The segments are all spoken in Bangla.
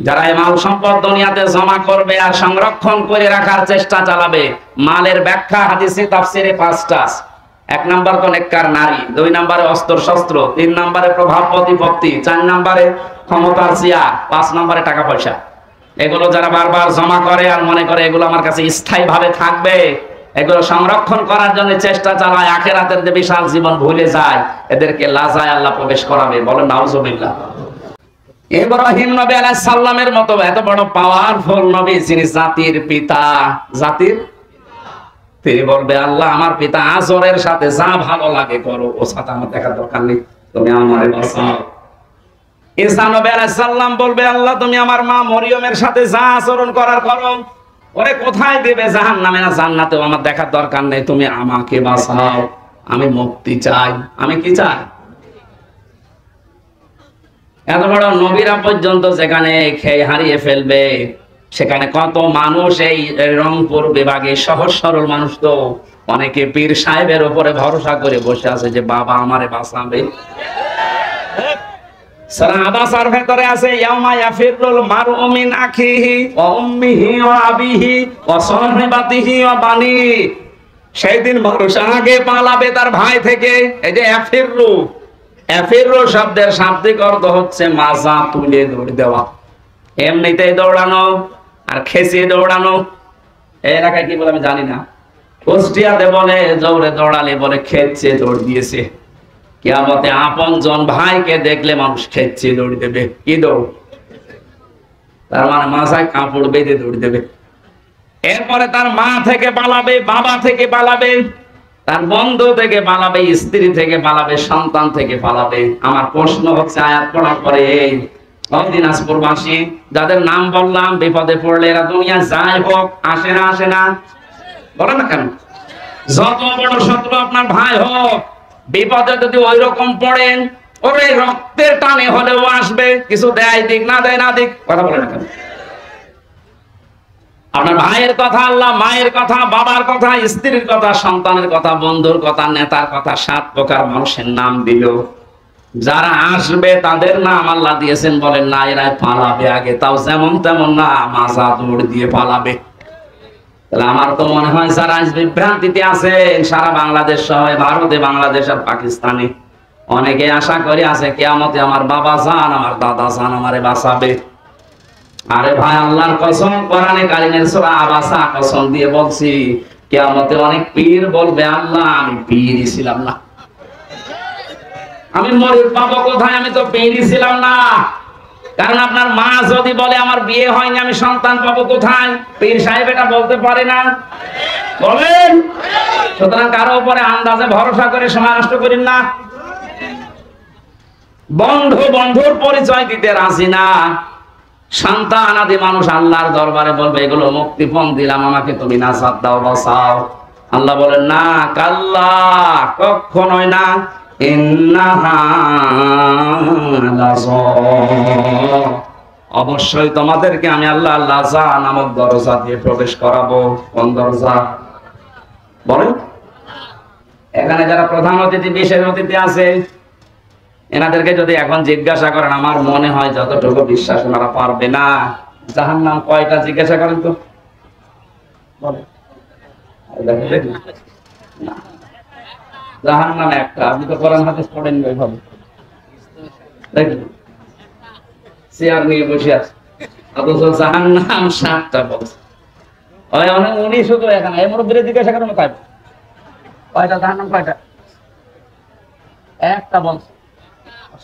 যারা এই মাল সম্পদ দুনিয়াতে জমা করবে আর সংরক্ষণ করে রাখার চেষ্টা চালাবে, মালের ব্যাখ্যা হাদিসে তাফসিরে 5টা। 1 নাম্বার তো নেককার নারী, 2 নাম্বারে অস্ত্র শস্ত্র, 3 নাম্বারে প্রভাব প্রতিপত্তি, 4 নাম্বারে ক্ষমতার চেয়ার, 5 নাম্বারে টাকা পয়সা। এগুলো যারা বারবার জমা করে আর মনে করে এগুলো আমার কাছে স্থায়ী ভাবে থাকবে, এগুলো সংরক্ষণ করার জন্য চেষ্টা চালায়, আখিরাতের যে বিশাল জীবন ভুলে যায়, এদেরকে লাজায় আল্লাহ প্রবেশ করাবে। বলেন নাউজুবিল্লাহ। ইব্রাহিম নবী আলাইহিস সালামের মতো এত বড় পাওয়ারফুল নবী, যিনি জাতির পিতা, জাতির, তিনি বলবে আল্লাহ আমার পিতা আজরের সাথে যা ভালো লাগে করো, ও সাথে আমার দেখার দরকার নেই, তুমি আমারে বাঁচাও। ঈসা নবী আলাইহিস সালাম বলবে আল্লাহ তুমি আমার মা মরিয়মের সাথে যা আচরণ করার করো, ওরে কোথায় দেবে, জাহান্নামে না জান্নাতেও আমার দেখার দরকার নেই, তুমি আমাকে বাঁচাও, আমি মুক্তি চাই। আমি কি চাই? এত বড় নবীরা পর্যন্ত যেখানে খেয়ে হারিয়ে ফেলবে, সেখানে কত মানুষ এই রংপুর বিভাগে সহজ সরল মানুষ, তো অনেকে পীর সাহেবের উপরে ভরসা করে বসে আছে যে বাবা আমারে বাঁচাবে। সূরা আবাসার ভেতরে আছে ইয়াউমা ইয়াফিরুল মারউ মিন আখিহি ওয়া উম্মিহি ওয়া আবিহি ওয়া সাহিবাতিহি ওয়া বানি। সেই দিন মানুষ আগে পালাবে তার ভাই থেকে। এই যে ইয়াফিরু, ইয়াফিরু শব্দের শাব্দিক অর্থ হচ্ছে মাজা তুলে দৌড় দেওয়া, এমনিতেই দৌড়ানো আর খেসিয়ে দৌড়ানো। এই এলাকায় কি বলে আমি জানি না, কুষ্টিয়াতে বলে জোরে দৌড়ালে বলে খেচ্ছে দৌড় দিয়েছে। কিয়ামতে আপনজন ভাইকে দেখলে মানুষ খেচ্ছে দৌড় দেবে। কি দৌড়? তার মানে মাথায় কাপড় বেঁধে দৌড় দেবে। এরপরে তার মা থেকে পালাবে, বাবা থেকে পালাবে, তার বন্ধু থেকে পালাবে, স্ত্রী থেকে পালাবে, সন্তান থেকে পালাবে। আমার প্রশ্ন হচ্ছে আয়াত পড়ার পরে এই দিনাজপুরবাসী যাদের নাম বললাম, বিপদে পড়লে এরা দুনিয়া যায় হোক, আসে না, আসে না? বলে না কেন? যত বড় শত্রু আপনার ভাই হোক, বিপদে যদি ওই রকম পড়েন, ওরে রক্তের টানে হলেও আসবে, কিছু দেয় দিক না দেয় না দিক, কথা বলে না কেন? আপনার ভাইয়ের কথা আল্লাহ, মায়ের কথা, বাবার কথা, স্ত্রীর কথা, সন্তানের কথা, বন্ধুর কথা, নেতার কথা, 7 প্রকার মানুষের নাম দিল। যারা আসবে তাদের নাম আল্লাহ দিয়েছেন, বলেন না এরা পালাবে আগে, তাও যেমন তেমন না, মাজা দৌড় দিয়ে পালাবে। তাহলে আমার তো মনে হয় যারা বিভ্রান্তিতে আছেন সারা বাংলাদেশ সহ, ভারতে, বাংলাদেশ আর পাকিস্তানে, অনেকে আশা করে আছে কিয়ামতে আমার বাবা জান, আমার দাদা জান আমারে বাঁচাবে। আরে ভাই আল্লাহর কসম, কোরআনে কারিমের সূরা আবাসা কসম দিয়ে বলছি, কিয়ামতে অনেক পীর বলবে আল্লাহ আমি পীরই ছিলাম না, আমি মরিদ পাবো কোথায়, আমি তো পীরই ছিলাম না। কারণ আপনার মা যদি বলে আমার বিয়ে হয়নি, আমি সন্তান পাবো কোথায়? পীর সাহেব এটা বলতে পারে না, বলেন? সুতরাং কারো উপরে আন্দাজে ভরসা করে সময় নষ্ট করেন না। বন্ধু বন্ধুর পরিচয় দিতে রাজি না, সন্তান আদি মানুষ আল্লাহর দরবারে বলবে এগুলো মুক্তিপণ দিলাম, আমাকে তুমি নাজাত দাও, বাঁচাও। আল্লাহ বলেন না, কাল্লা, কখনোই না, অবশ্যই তোমাদেরকে আমি আল্লাহ লাজা নামক দরজা দিয়ে প্রবেশ করাবো। কোন দরজা বলেন? এখানে যারা প্রধান অতিথি, বিশেষ অতিথি আছে, এনাদেরকে যদি এখন জিজ্ঞাসা করেন, আমার মনে হয় যতটুকু বিশ্বাস ওনারা পারবে না। জাহান্নাম কয়টা জিজ্ঞাসা করেন তো, বলেন? না, জাহান্নাম একটা। আপনি তো কোরআন হাদিস পড়েন ওইভাবে, দেখুন চেয়ার নিয়ে বসে আছে, অথচ জাহান্নাম 7টা বলছে। উনি শুধু এখানে এই মুরব্বীর জিজ্ঞাসা করেন কয়টা জাহান্নাম, কয়টা? একটা বলছে।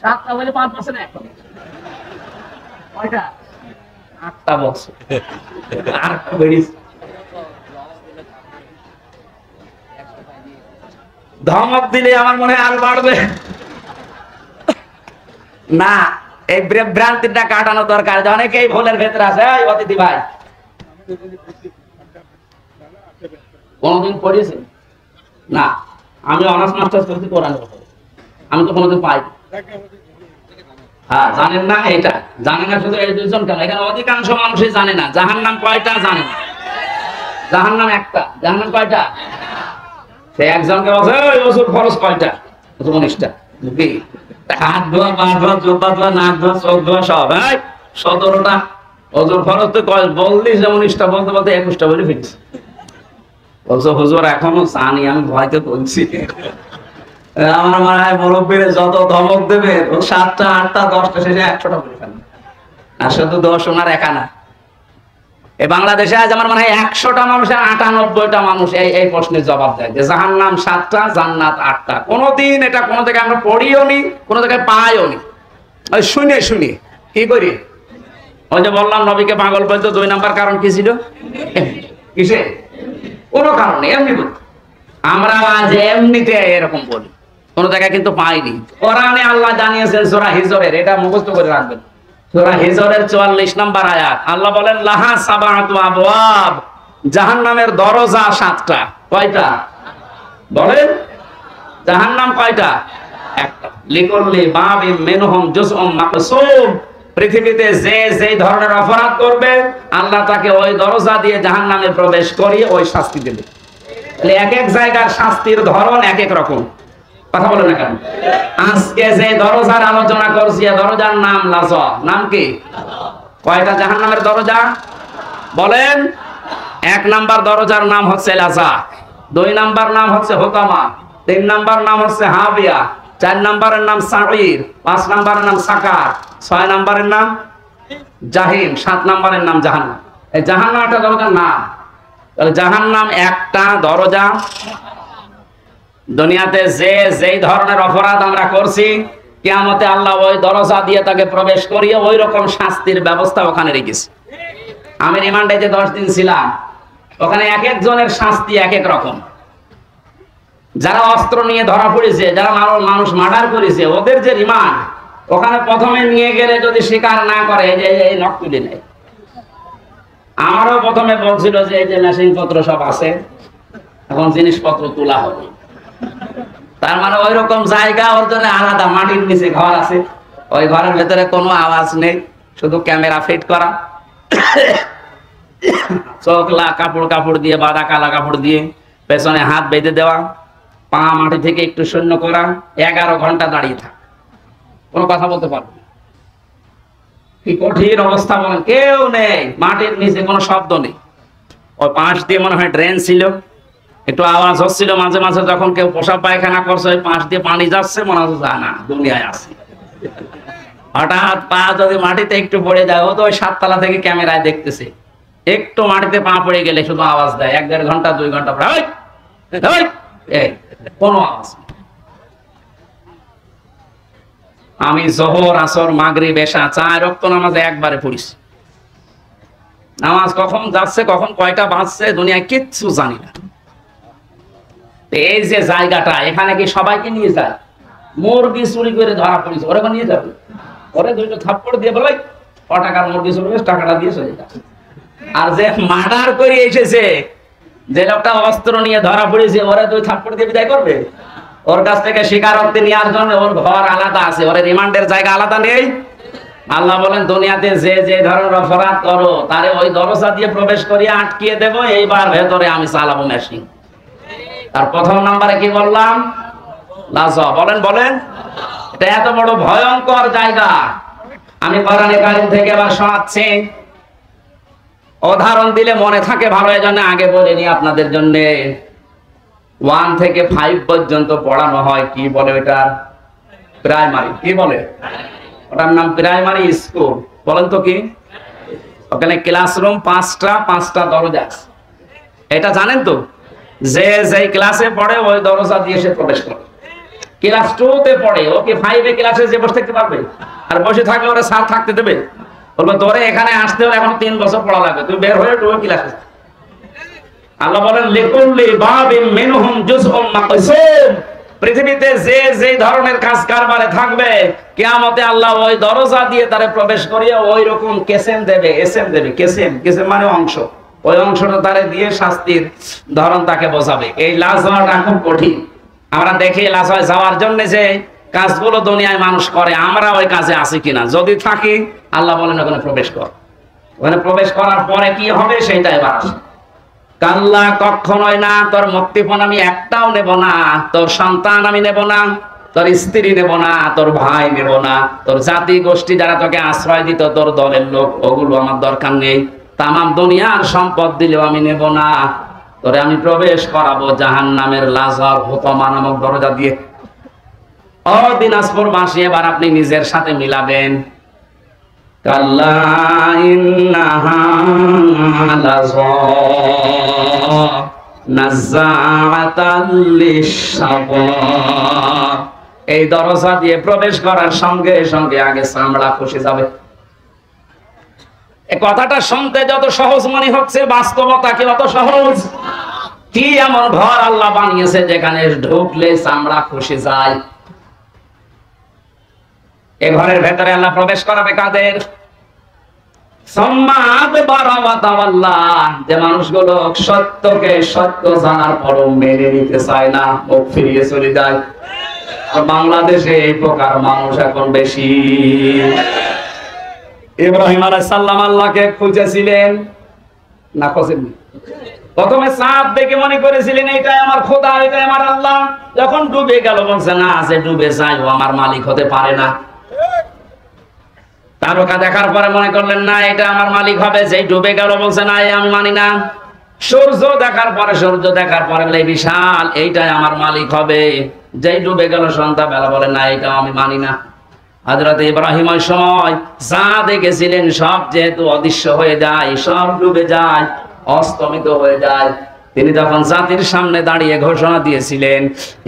7টা বলে 5 বলছে না, একটা কয়টা? 8টা বলছে। আর বেরিয়েছে। ধমক দিলে আমার মনে হয় আর বাড়বে না। এই ভ্রান্তিটা কাটানো দরকার। অনেকেই ভুলের ভেতরে আছে। এই অতিথি ভাই, কোনদিন পড়িয়েছেন না? আমি অনার্স মাস্টার্স করছি কোরআনের উপরে, আমি তো কোনোদিন পাই। হ্যাঁ, জানেন না? এটা জানে না শুধু এই 2 জন কেন, এখানে অধিকাংশ মানুষই জানে না জাহান্নাম কয়টা, জানে না। জাহান্নাম একটা। জাহান্নাম কয়টা? সে একজনকে বলছে ওই ওষুধ খরচ কয়টা? 19টা। হাত ধোয়া, পা ধোয়া, জুতা ধোয়া, নাক ধোয়া, চোখ ধোয়া, সব 17টা। ওজোর ফরজ তো বললি যেমন 19টা বলতে বলতে 21টা বলে ফিরছি। বলছো হুজুর এখনো জানি, আমি ভয়তে বলছি। আমার মনে হয় মুরব্বীরা যত ধমক দেবে 7টা 8টা 10টা শেষে 100টা বলে ফেলবে। আর শুধু 10 ওনার একা না, এই বাংলাদেশে আজ আমার মনে হয় 100টা মানুষের 98টা মানুষ এই প্রশ্নের জবাব দেয় যে জাহান্নাম 7টা জান্নাত 8টা। কোনোদিন এটা কোনো জায়গায় আমরা পড়িও নি, কোনো জায়গায় পাইও নি, ওই শুনে শুনি কি করি। ওই যে বললাম নবীকে পাগল বলতো 2 নাম্বার কারণ কি ছিল? কিসে? কোনো কারণে এমনি বলতো। আমরা আজ এমনিতে এরকম বলি, কোন জায়গায় কিন্তু পাইনি। কোরআনে আল্লাহ জানিয়েছেন সূরা হিজরের, এটা মুখস্থ করে রাখবেন। সূরা হিজরের 44 নম্বর আয়াত, আল্লাহ বলেন লাহা সাবাতু আবওয়াব, জাহান্নামের দরজা 7টা। কয়টা বলেন? জাহান্নাম কয়টা? একটা। লিকুল্লি বাবিন মিনহুম জুজউম মাকসুম, পৃথিবীতে যে যেই ধরনের অপরাধ করবে আল্লাহ তাকে ওই দরজা দিয়ে জাহান্নামে প্রবেশ করিয়ে ওই শাস্তি দেবে। এক এক জায়গার শাস্তির ধরন এক এক রকম। কথা বলে না কেন? আজকে যে দরজার আলোচনা করছি, দরজার নাম লাজা। নাম কি? কয়টা জাহান্নামের দরজা বলেন? 1 নাম্বার দরজার নাম হচ্ছে লাজা, 2 নাম্বার নাম হচ্ছে হুতামা, 3 নাম্বার নাম হচ্ছে হাবিয়া, 4 নাম্বারের নাম সাঈর, 5 নাম্বারের নাম সাকার, 6 নাম্বারের নাম জাহিম, 7 নাম্বারের নাম জাহান্নাম। এই জাহান্নামটা দরজার নাম। তাহলে জাহান্নাম একটা দরজা। দুনিয়াতে যে যেই ধরনের অপরাধ আমরা করছি, কিয়ামতে আল্লাহ ওই দরজা দিয়ে তাকে প্রবেশ করিয়ে ওই রকম শাস্তির ব্যবস্থা ওখানে রেখেছে। আমি রিমান্ডে যে 10 দিন ছিলাম, ওখানে এক একজনের শাস্তি এক এক রকম। যারা অস্ত্র নিয়ে ধরা পড়েছে, যারা মানুষ মার্ডার করেছে, ওদের যে রিমান্ড, ওখানে প্রথমে নিয়ে গেলে যদি স্বীকার না করে যে এই নখ তুলে নেয়। আমারও প্রথমে বলছিল যে এই যে মেশিন পত্র সব আছে, এখন জিনিসপত্র তোলা হবে। তার মানে ওই রকম জায়গা ওর জন্য আলাদা, মাটির নিচে ঘর আছে, ওই ঘরের ভেতরে কোনো আওয়াজ নেই, শুধু ক্যামেরা ফিট করা, চোখলা কাপড় দিয়ে বাঁধা, কালা কাপড় দিয়ে পেছনে হাত বেঁধে দেওয়া, পা মাটি থেকে একটু শূন্য করা, 11 ঘন্টা দাঁড়িয়ে থাকা, কোনো কথা বলতে পারবে না। কি কঠিন অবস্থা বলেন। কেউ নেই, মাটির নিচে কোনো শব্দ নেই। ওই পাশ দিয়ে মনে হয় ড্রেন ছিল, একটু আওয়াজ হচ্ছিল মাঝে মাঝে, যখন কেউ পোশাক পায়খানা করছে ওই পাশ দিয়ে পানি যাচ্ছে, মনে হচ্ছে না দুনিয়ায় আছে। হঠাৎ পা যদি মাটিতে একটু পড়ে যায়, ও তো ওই 7 তলা থেকে ক্যামেরায় দেখতেছে, একটু মাটিতে পা পড়ে গেলে শুধু আওয়াজ দেয়, 1-1.5 ঘন্টা 2 ঘন্টা পরে কোনো আওয়াজ নেই। আমি জোহর, আসর, মাগরিব, এশা 4 ওয়াক্ত নামাজ একবারে পড়িস। নামাজ কখন যাচ্ছে, কখন কয়টা বাজছে, দুনিয়ায় কিচ্ছু জানি না। এই যে জায়গাটা, এখানে কি সবাইকে নিয়ে যায়? মুরগি চুরি করে ধরা পড়েছে, ওরা নিয়ে যাবে, ওরে 2টো থাপ্পড় দিয়ে বলে ক টাকার মুরগি চুরি করে টাকাটা দিয়ে চলে যায়। আর যে মার্ডার করে এসেছে, যে লোকটা অস্ত্র নিয়ে ধরা পড়েছে, ওরা 2 থাপ্পড় দিয়ে বিদায় করবে? ওর কাছ থেকে স্বীকারোক্তি নেওয়ার জন্য ওর ঘর আলাদা আছে, ওর রিমান্ডের জায়গা আলাদা নেই। আল্লাহ বলেন দুনিয়াতে যে যে ধরনের অপরাধ করো তারে ওই দরজা দিয়ে প্রবেশ করিয়ে আটকিয়ে দেবো, এইবার ভেতরে আমি চালাবো মেশিন। তার প্রথম নাম্বারে কি বললাম? লাজা। বলেন এটা এত বড় ভয়ঙ্কর জায়গা। আমি কোরআনে কারীম থেকে এবার শোনাচ্ছি, উদাহরণ দিলে মনে থাকে ভালো, এজন্য আগে বলিনি আপনাদের জন্য। 1 থেকে 5 পর্যন্ত পড়ানো হয়, কি বলে এটা? প্রাইমারি। কি বলে? ওটার নাম প্রাইমারি স্কুল। বলেন তো কি? ওখানে ক্লাসরুম 5টা দরজা আছে, এটা জানেন তো? যে যেই ক্লাসে পড়ে ওই দরজা দিয়ে সে প্রবেশ করে। ক্লাস 2-তে পড়ে, ওকে 5-এ ক্লাসে যে বসে থাকতে পারবে? আর বসে থাকলে ওরা স্যার থাকতে দেবে? বলবে তোরে এখানে আসতে হলে এখন 3 বছর পড়া লাগবে, তুই বের হয়ে 2 ক্লাসে। আল্লাহ বলেন লিকুল্লি বাবিন মিনহুম জুজউম মাকসুম, পৃথিবীতে যে যে ধরনের কাজ কারবারে থাকবে, কিয়ামতে আল্লাহ ওই দরজা দিয়ে তারে প্রবেশ করিয়ে ওই রকম কেসেম দেবে। কেসেম মানে অংশ, ওই অংশটা তারে দিয়ে শাস্তির ধরন তাকে বোঝাবে। এই লাশ হওয়াটা খুব কঠিন। আমরা দেখি লাশ হয় যাওয়ার জন্য যে কাজগুলো দুনিয়ায় মানুষ করে, আমরা ওই কাজে আছি কিনা। যদি থাকি, আল্লাহ বলেন ওখানে প্রবেশ কর। ওখানে প্রবেশ করার পরে কি হবে সেটা এবার আসে। কাল্লা, কখনোই না, তোর মুক্তিপণ আমি একটাও নেব না, তোর সন্তান আমি নেব না, তোর স্ত্রী নেব না, তোর ভাই নেব না, তোর জাতি গোষ্ঠী যারা তোকে আশ্রয় দিত, তোর দলের লোক, ওগুলো আমার দরকার নেই। তামাম দুনিয়ার সম্পদ দিলেও আমি নেব না। তোরে আমি প্রবেশ করাবো জাহান্নামের লাজার হুতমা নামক দরজা দিয়ে। ও দিনাজপুর বাসী, এবার আপনি নিজের সাথে মিলাবেন। কাল্লা ইন্নাহা লাযা নাযাআতাল লিশশাওয়া। এই দরজা দিয়ে প্রবেশ করার সঙ্গে সঙ্গে আগে চামড়া খসে যাবে। এই কথাটা শুনতে যত সহজ মনে হচ্ছে, বাস্তবতা কি অত সহজ? কি এমন ঘর আল্লাহ বানিয়েছে যেখানে ঢুকলে চামড়া খসে যায়? এ ঘরের ভেতরে আল্লাহ প্রবেশ করাবে কাদের? যে মানুষগুলো সত্যকে সত্য জানার পরও মেনে নিতে চায় না, মুখ ফিরিয়ে চলে যায়। বাংলাদেশে এই প্রকার মানুষ এখন বেশি। ইব্রাহিম আলাইহিস সালাম আল্লাহকে খুঁজেছিলেন না, খোঁজেননি? প্রথমে চাঁদ দেখে মনে করেছিলেন এটাই আমার খোদা, এটাই আমার আল্লাহ। যখন ডুবে গেল বলছে না, আছে ডুবে যায়, ও আমার মালিক হতে পারে না। তারকা দেখার পরে মনে করলেন না, এটা আমার মালিক হবে। যেই ডুবে গেল বলছে না, আমি মানি না। সূর্য দেখার পরে বলে বিশাল, এইটাই আমার মালিক হবে। যেই ডুবে গেল সন্ধ্যাবেলা বলে না, এটা আমি মানি না। হযরত ইব্রাহিম ওই সময় যা দেখেছিলেন সব যেহেতু অদৃশ্য হয়ে যায়, সব ডুবে যায়, অস্তমিত হয়ে যায়। তিনি যখন জাতির সামনে দাঁড়িয়ে ঘোষণা দিয়েছিলেন,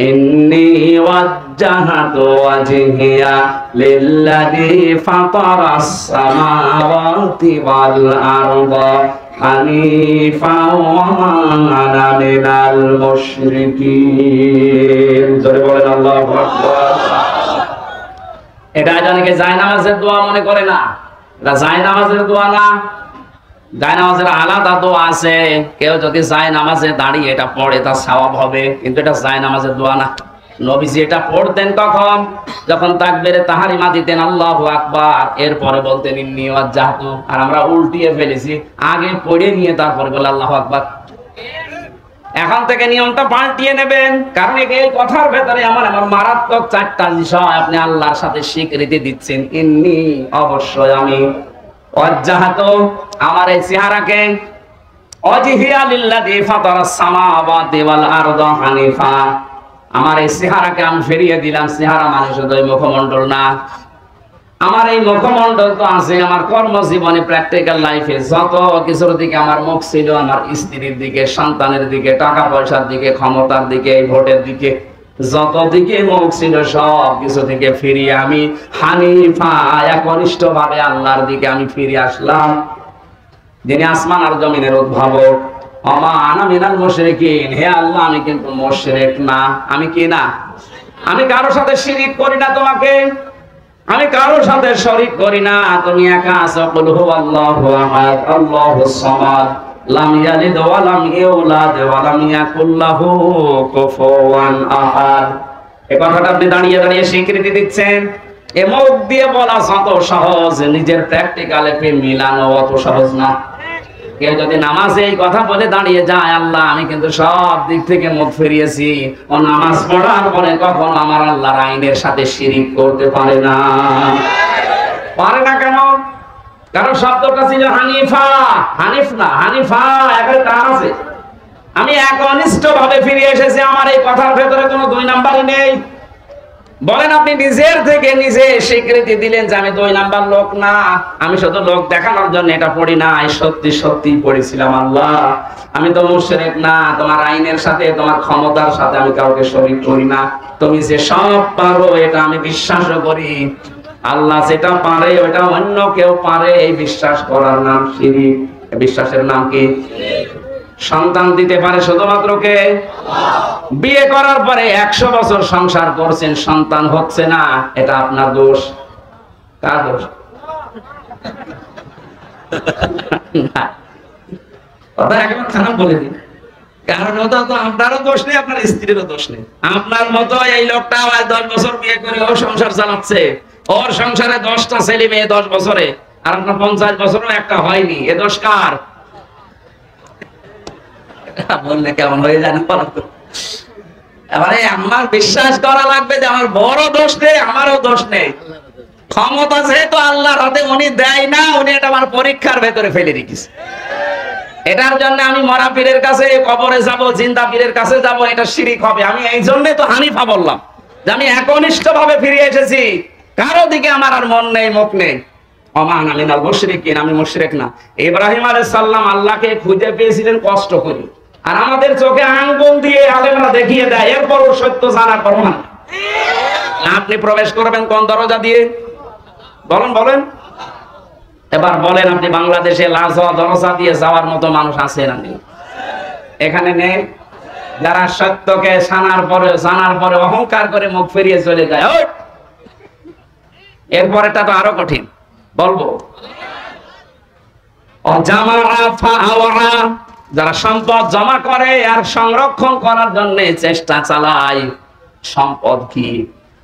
ইন্নী ওয়াজ্জাহাতু ওয়াজহিয়া লিল্লাযী ফাতারাস সামাওয়াতি ওয়াল আরদা হানিফাও ওয়া মা আনা মিনাল মুশরিকিন। জোরে বলেন আল্লাহু আকবার। এটা অনেকে জায়নামাজের দোয়া মনে করে না। এটা জায়নামাজের দোয়া না, জায়নামাজের আলাদা দোয়া আছে। কেউ যদি জায়নামাজে দাঁড়িয়ে এটা পড়ে তার সওয়াব হবে, কিন্তু এটা জায়নামাজের দোয়া না। নবীজি এটা পড়তেন কখন? যখন তাকবীরে তাহরিমা দিতেন আল্লাহু আকবার, এরপরে বলতেন ইন্নী ওয়াজ্জাহতু। আর আমরা উল্টিয়ে ফেলেছি, আগে পড়ে নিয়ে তারপরে বলে আল্লাহু আকবার। এখন থেকে নিয়মটা পাল্টিয়ে নেবেন, কারণ এই কথার ভেতরে আমার মারাত্মক চারটা বিষয় আপনি আল্লাহর সাথে স্বীকৃতি দিচ্ছেন। ইন্নী, অবশ্যই আমি, ওয়াজ্জাহাতু, আমার এই চেহারাকে, ওয়াজহিয়া লিল্লাযী ফাতারাস সামাওয়াতি ওয়াল আরদা হানিফা, আমার এই চেহারাকে আমি ফিরিয়ে দিলাম। চেহারা মানে শুধু মুখমণ্ডল না, আমার এই মুখমণ্ডল তো আছে আমার কর্মজীবনে, প্র্যাকটিক্যাল লাইফে যত কিছুর দিকে আমার মুখ ছিল, আমার স্ত্রীর দিকে, সন্তানের দিকে, টাকা পয়সার দিকে, ক্ষমতার দিকে, ভোটের দিকে, যত দিকে মুখ ছিল সব কিছু থেকে ফিরিয়ে আমি হানিফা, একনিষ্ঠ ভাবে আল্লাহর দিকে আমি ফিরে আসলাম, যিনি আসমান আর জমিনের উদ্ভাবক। ওমা আনা মিনাল মুশরিকিন, হে আল্লাহ আমি কিন্তু মুশরিক না। আমি কি না? আমি কারোর সাথে শিরিক করি না, তোমাকে আমি কারোর সাথে শরীক করি না। তুমি একা আছো। কুল হুয়াল্লাহু আহাদ আল্লাহুস সামাদ লাম ইয়ালিদ ওয়া লাম ইউলাদ ওয়া লাম ইয়াকুল লাহু কুফুওয়ান আহাদ। এই কথাটা আপনি দাঁড়িয়ে দাঁড়িয়ে স্বীকৃতি দিচ্ছেন। এ মুখ দিয়ে বলা যত সহজ, নিজের প্র্যাকটিক্যালে মিলানো অত সহজ না। কেউ যদি নামাজে এই কথা বলে দাঁড়িয়ে যায়, আল্লাহ আমি কিন্তু সব দিক থেকে মুখ ফিরিয়েছি, ও নামাজ পড়ার পরে কখনো আমার আল্লাহর আইনের সাথে শিরিক করতে পারে না। পারে না কেন? কারণ শব্দটা ছিল হানিফা, হানিফ না, হানিফা একটা টান আছে। আমি একনিষ্ঠ ভাবে ফিরে এসেছি, আমার এই কথার ভেতরে কোনো দুই নাম্বারই নেই। বলেন আপনি নিজের থেকে নিজে স্বীকৃতি দিলেন যে আমি দুই নাম্বার লোক না, আমি শুধু লোক দেখানোর জন্য এটা পড়ি না, সত্যি সত্যি পড়েছিলাম আল্লাহ আমি তো মুশরিক না, তোমার আইনের সাথে, তোমার ক্ষমতার সাথে আমি কাউকে শরীক করি না। তুমি যে সব পারো এটা আমি বিশ্বাসও করি। আল্লাহ যেটা পারে ওটা অন্য কেউ পারে, এই বিশ্বাস করার নাম শিরিক। বিশ্বাসের নাম কি? সন্তান দিতে পারে শুধুমাত্র কে? বিয়ে করার পরে 100 বছর সংসার করছেন, সন্তান হচ্ছে না, এটা আপনার দোষ? কার দোষ? কথা একেবারে খারাপ বলে দিন, কারণ ওটা তো আপনারও দোষ নেই, আপনার স্ত্রীরও দোষ নেই। আপনার মতো এই লোকটা 10 বছর বিয়ে করে ও সংসার চালাচ্ছে, ওর সংসারে 10টা ছেলে মেয়ে 10 বছরে, আর আপনার 50 বছরও একটা হয়নি, এ দোষ কার? বললে কেমন হয়ে যায় না? এবারে আমার বিশ্বাস করা লাগবে যে আমার বড় দোষ নেই, আমারও দোষ নেই। ক্ষমতা যেহেতু আল্লাহর হাতে, উনি দেয় না, উনি এটা আমার পরীক্ষার ভেতরে ফেলে রেখেছে। এটার জন্য আমি মরা পীরের কাছে কবরে যাব, জিন্দা পীরের কাছে যাব, এটা শিরিক হবে। আমি এই জন্য তো হানিফা বললাম যে আমি একনিষ্ঠ ভাবে ফিরে এসেছি, কারো দিকে আমার আর মন নেই, মুখ নেই। ওমান আমিনাল মুশরিকিন, আমি মুশরিক না। ইব্রাহিম আলাইহিস সালাম আল্লাহকে খুঁজে পেয়েছিলেন কষ্ট করে, আর আমাদের চোখে আঙ্গুল দিয়ে আলেমরা দেখিয়ে দেয়, এরপরও সত্য জানার প্রমাণ। আপনি প্রবেশ করবেন কোন দরজা দিয়ে? বলেন বলেন, এবার বলেন, আপনি বাংলাদেশে লাশ দরজা দিয়ে যাওয়ার মতো মানুষ আছে না? এখানে নেই। যারা সত্যকে জানার পরে অহংকার করে মুখ ফিরিয়ে চলে যায়, এরপরেটা তো আরো কঠিন বলবো। যারা সম্পদ জমা করে আর সংরক্ষণ করার জন্য চেষ্টা চালায়। সম্পদ কি?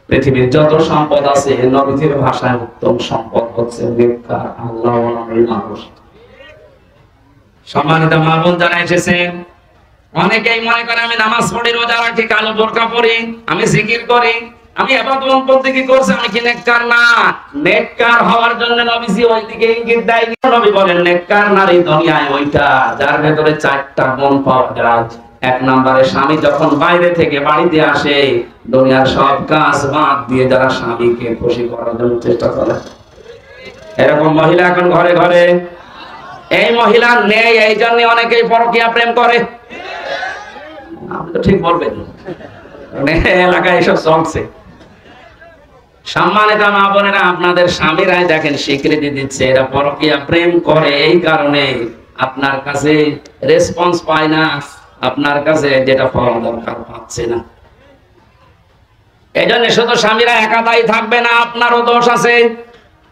পৃথিবীর যত সম্পদ আছে, নবীজির ভাষায় উত্তম সম্পদ হচ্ছে নেককার আল্লাহওয়ালা মানুষ। সম্মানিত মা বোন যারা এসেছেন, অনেকেই মনে করে আমি নামাজ পড়ি, রোজা রাখি, কালো বোরকা পরি, আমি জিকির করি, আমি ইবাদত বন্দেগী করছি, আমি কি নেককার না? নেককার হওয়ার জন্য নবীজি ওইদিকে ইঙ্গিত দেয়নি। নবী বলেন নেককার নারী দুনিয়ায় ওইটা যার ভেতরে 4টা গুণ পাওয়া যায়। 1 নম্বরে, স্বামী যখন বাইরে থেকে বাড়িতে আসে, দুনিয়ার সব কাজ বাদ দিয়ে যারা স্বামীকে খুশি করার জন্য চেষ্টা করে। এরকম মহিলা এখন ঘরে ঘরে। এই মহিলা নেই, এই জন্য অনেকেই পরকীয়া প্রেম করে। আপনি তো ঠিক বলবেন, এলাকায় এসব চলছে। সম্মানিত মা বোনেরা, আপনাদের স্বামীরাই দেখেন স্বীকৃতি দিচ্ছে এরা পরকীয়া প্রেম করে, এই কারণে আপনার কাছে রেসপন্স পায় না, আপনার কাছে যেটা পাওয়া দরকার পাচ্ছে না। এই জন্য শুধু স্বামীরা একা দায়ী থাকবে না, আপনারও দোষ আছে।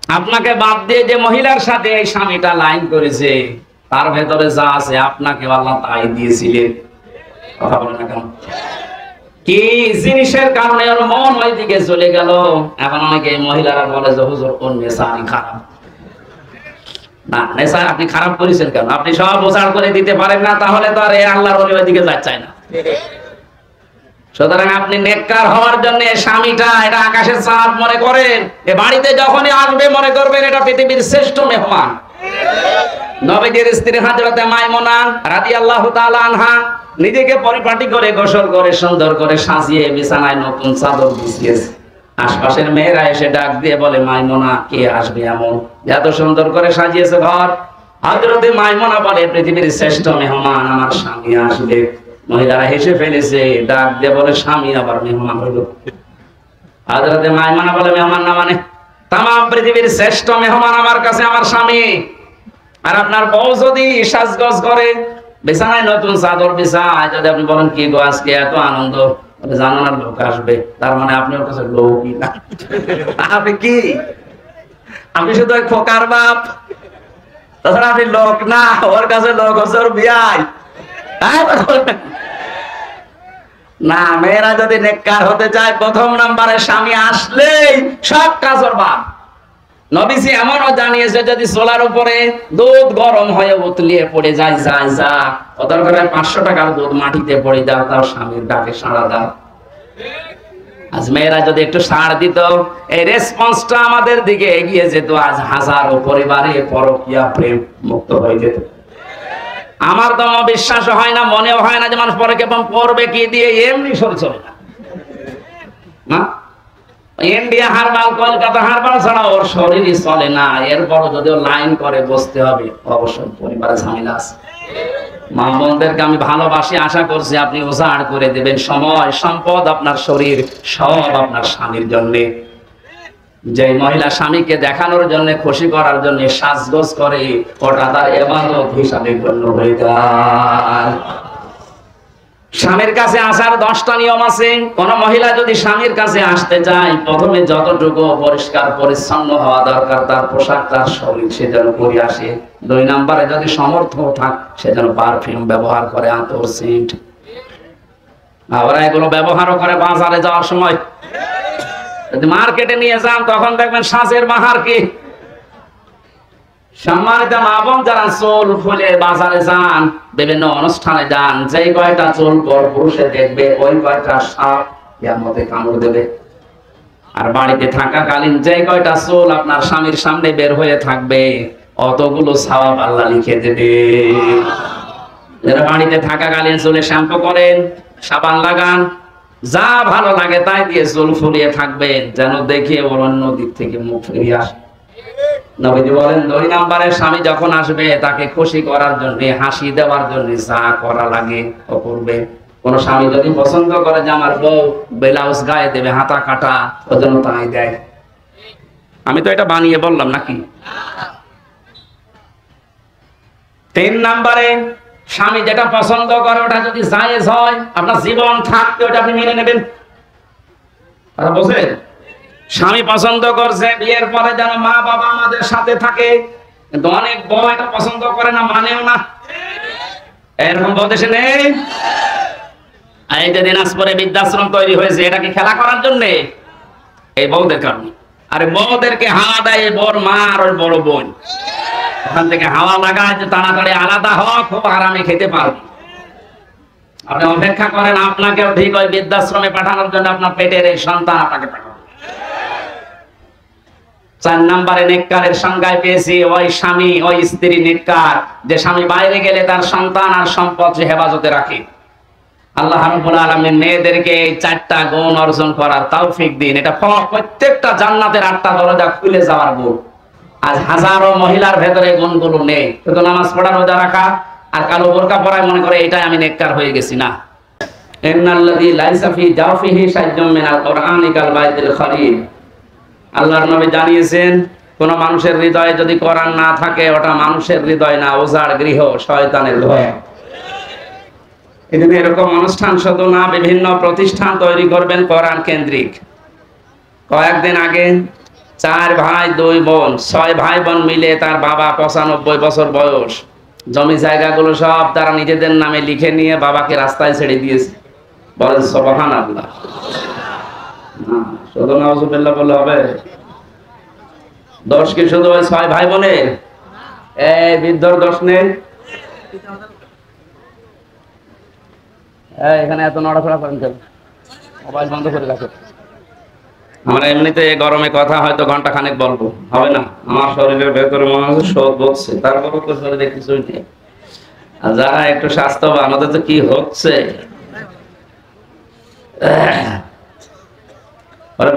আপনাকে বাদ দিয়ে যে মহিলার সাথে এই স্বামীটা লাইন করেছে, তার ভেতরে যা আছে আপনাকে আল্লাহ তাই দিয়েছিলেন। কথা বলে না কেন? কি জিনিসের কারণে ওর মন ওইদিকে চলে গেল? এখন অনেকে মহিলারা বলে যে হুজুর কোন নেশা আমি খারাপ। না, নেশা আপনি খারাপ করেছেন কেন? আপনি সব উজাড় করে দিতে পারেন না, তাহলে তো আর আল্লাহর ওলি ওইদিকে যাচ্ছে না। সুতরাং আপনি নেককার হওয়ার জন্য স্বামীটা এটা আকাশের চাঁদ মনে করেন। এ বাড়িতে যখনই আসবে মনে করবেন এটা পৃথিবীর শ্রেষ্ঠ মেহমান। নবীজির স্ত্রী হযরতে মাইমুনা রাদিয়াল্লাহু তাআলা আনহা নিজেকে পরিপাটি করে, গোসল করে, সুন্দর করে সাজিয়ে বিছানায় নতুন চাদর বিছিয়েছে। আশপাশের মেয়েরা এসে ডাক দিয়ে বলে, মাইমুনা কে আসবে এমন এত সুন্দর করে সাজিয়েছে ঘর? হযরতে মাইমুনা বলে, পৃথিবীর শ্রেষ্ঠ মেহমান আমার স্বামী আসবে। মহিলারা হেসে ফেলেছে, ডাক দিয়ে বলে, স্বামী আবার মেহমান হলো? হযরতে মাইমুনা বলে, মেহমান না মানে? তামাম পৃথিবীর শ্রেষ্ঠ মেহমান আমার কাছে আমার স্বামী। আর আপনার বউ যদি সাজগোজ করে, বিছানায় নতুন চাদর বিছায়, যদি আপনি বলেন কি গো আজকে এত আনন্দ, জানো না লোক আসবে, তার মানে আপনি ওর কাছে লোকই না। আপনি কি? আপনি শুধু ওই খোকার বাপ, তাছাড়া আপনি লোক না। ওর কাছে লোক হচ্ছে ওর বিয়াই। না, মেয়েরা যদি নেককার হতে চায়, 1 নম্বরে স্বামী আসলেই সব কাজ ওর বাপ। নবীজি এমনও জানিয়েছে, যদি চোলার উপরে দুধ গরম হয়ে উতলিয়ে পড়ে যায়, যা দরকার 500 টাকার দুধ মাটিতে পড়ে যাও, তাও স্বামীর ডাকে সাড়া দাও। আজ মেয়েরা যদি একটু সাড় দিত, এই রেসপন্সটা আমাদের দিকে এগিয়ে যেত, আজ হাজারো পরিবারে পরকীয়া প্রেম মুক্ত হয়ে যেত। আমার তো বিশ্বাস হয় না, মনেও হয় না যে মানুষ পরকীয়া প্রেম করবে কি দিয়ে, এমনি সরে চলে না। ইন্ডিয়া হারবাল, কলকাতা হারবাল ছাড়া ওর শরীরই চলে না। এরপরও যদিও লাইন করে বসতে হবে, অবশ্যই পরিবারে ঝামেলা আছে। মা বোনদেরকে আমি ভালোবাসি, আশা করছি আপনি উজাড় করে দেবেন সময়, সম্পদ, আপনার শরীর সব আপনার স্বামীর জন্য। যে মহিলা স্বামীকে দেখানোর জন্য, খুশি করার জন্য সাজগোজ করে, ওটা তার ইবাদত হিসাবে গণ্য হয়ে যায়। স্বামীর কাছে আসার 10টা নিয়ম আছে। কোন মহিলা যদি স্বামীর কাছে আসতে চায়, প্রথমে যতটুকু পরিষ্কার পরিচ্ছন্ন হওয়া দরকার, তার পোশাক, তার শরীর, সে যেন করে আসে। 2 নম্বরে যদি সমর্থ থাক, সে যেন পারফিউম ব্যবহার করে, আতর, সেন্ট। ওরা এগুলো ব্যবহারও করে বাজারে যাওয়ার সময়। যদি মার্কেটে নিয়ে যান, তখন দেখবেন সাজের বাহার কি। সম্মানিত মা বোন, যারা চুল খুলে বাজারে যান, বিভিন্ন অনুষ্ঠানে যান, যে কয়টা চুল পর পুরুষে দেখবে ওই কয়টা সাপ কিয়ামতে কামড় দেবে। আর বাড়িতে থাকাকালীন যে কয়টা চুল আপনার স্বামীর সামনে বের হয়ে থাকবে অতগুলো সওয়াব আল্লাহ লিখে দেবে। যারা বাড়িতে থাকাকালীন চুলে শ্যাম্পু করেন, সাবান লাগান, যা ভালো লাগে তাই দিয়ে চুল ফুলিয়ে থাকবেন, যেন দেখে ওর অন্য দিক থেকে মুখ ফিরিয়ে আসে। নবীজি বলেন 2 নম্বরের স্বামী যখন আসবে তাকে খুশি করার জন্য, হাসি দেওয়ার জন্য যা করা লাগে ও করবে। কোন স্বামী যদি পছন্দ করে যে আমার বউ ব্লাউজ গায়ে দেবে হাতা কাটা, ও যেন তাই দেয়। আমি তো এটা বানিয়ে বললাম নাকি? 3 নম্বরে স্বামী যেটা পছন্দ করে ওটা যদি জায়েজ হয়, আপনার জীবন থাকতে ওটা আপনি মেনে নেবেন। কথা বুঝলেন? স্বামী পছন্দ করছে বিয়ের পরে যেন মা বাবা আমাদের সাথে থাকে, কিন্তু অনেক বউ এটা পছন্দ করে না, মানেও না। এরকম বউ দেশে নেই? এই যে দিনাজপুরে বৃদ্ধাশ্রম তৈরি হয়েছে, এটা কি খেলা করার জন্য? এই বউদের কারণে। আরে বউদেরকে হাওয়া দেয় বড় মা আর ওই বড় বোন, ওখান থেকে হাওয়া লাগায় যে তাড়াতাড়ি আলাদা হওয়া, খুব আরামে খেতে পারবে। আপনি অপেক্ষা করেন আপনাকেও ঠিক ওই বৃদ্ধাশ্রমে পাঠানোর জন্য আপনার পেটের এই সন্তান আপনাকে পাঠাবে। 4 নম্বরে নেককারের সংজ্ঞায় পেয়েছি ওই স্বামী ওই স্ত্রী নেককার, যে স্বামী বাইরে গেলে তার সন্তান আর সম্পদ হেফাজতে রাখে। আল্লাহ রাব্বুল আলামিন মেয়েদেরকে এই 4টা গুণ অর্জন করার তৌফিক দিন। এটা প্রত্যেকটা জান্নাতের 8টা দরজা খুলে যাওয়ার গুণ। আজ হাজারো মহিলার ভেতরে গুণগুলো নেই, শুধু নামাজ পড়া, রোজা রাখা আর কালো বোরকা পরায় মনে করে এটাই আমি নেককার হয়ে গেছি। না, ইন্নাল্লাযী লাইসা ফী জাওফিহি শাই'উম মিনাল কুরআনি কাল বাইতিল খারীব। আল্লাহর নবী জানিয়েছেন, কোন মানুষের হৃদয়ে যদি কোরআন না থাকে ওটা মানুষের হৃদয় না, ওজাড় গৃহ, শয়তানের ঘর। এজন্য এরকম অনুষ্ঠান শুধু না, বিভিন্ন প্রতিষ্ঠান তৈরি করবেন কোরআন কেন্দ্রিক। কয়েকদিন আগে 4 ভাই 2 বোন 6 ভাই বোন মিলে তার বাবা 95 বছর বয়স, জমি জায়গাগুলো সব তারা নিজেদের নামে লিখে নিয়ে বাবাকে রাস্তায় ছেড়ে দিয়েছে। বলেন সুবহানাল্লাহ। শুধু নাউজুবিল্লাহ বললে হবে? দোষ কি শুধু ওই 6 ভাই বোনের? এই বৃদ্ধর দোষ নেই? এখানে এত নড়াচড়া করেন কেন? মোবাইল বন্ধ করে রাখো। আমরা এমনিতে গরমে কথা হয়তো ঘন্টা খানেক বলবো, হবে না? আমার শরীরের ভেতরে মনে হচ্ছে শোধ বলছে, তারপরও তো শরীরে কিছুই নেই। আর যারা একটু স্বাস্থ্যবান ওদের তো কি হচ্ছে।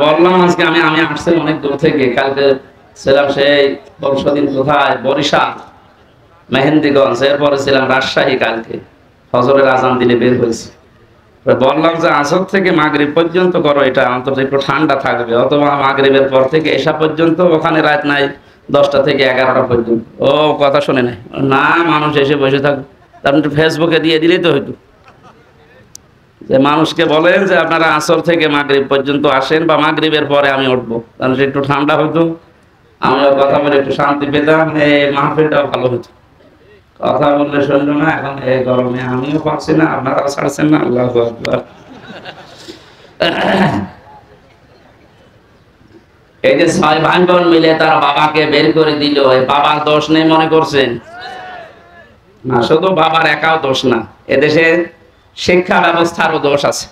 বললাম আজকে আমি আসছি অনেক দূর থেকে, কালকে ছিলাম সেই পরশুদিন কোথায় বরিশাল মেহেন্দিগঞ্জ, এরপরে ছিলাম রাজশাহী, কালকে ফজরের আজান দিনে বের হয়েছে। বললাম যে আসর থেকে মাগরিব পর্যন্ত করো, এটা অন্তত একটু ঠান্ডা থাকবে, অথবা মাগরিবের পর থেকে এসা পর্যন্ত, ওখানে রাত নাই 10টা থেকে 11টা পর্যন্ত। ও কথা শুনে নাই, না মানুষ এসে বসে থাকবে, আপনি একটু ফেসবুকে দিয়ে দিলেই তো হইতো, যে মানুষকে বলেন যে আপনারা আসর থেকে মাগরিব পর্যন্ত আসেন, বা মাগরিবের পরে আমি উঠবো, কারণ একটু ঠান্ডা হতো, আমিও কথা বলে একটু শান্তি পেতাম, এই মাহফিলটাও ভালো হতো। কথা বললে শুনলো না, এখন এই গরমে আমিও পারছি না, আপনারাও ছাড়ছেন না। আল্লাহু আকবার। এই যে 6 ভাই বোন মিলে তার বাবাকে বের করে দিল, এই বাবার দোষ নেই মনে করছেন? না, শুধু বাবার একাও দোষ না, এদেশে শিক্ষা ব্যবস্থারও দোষ আছে।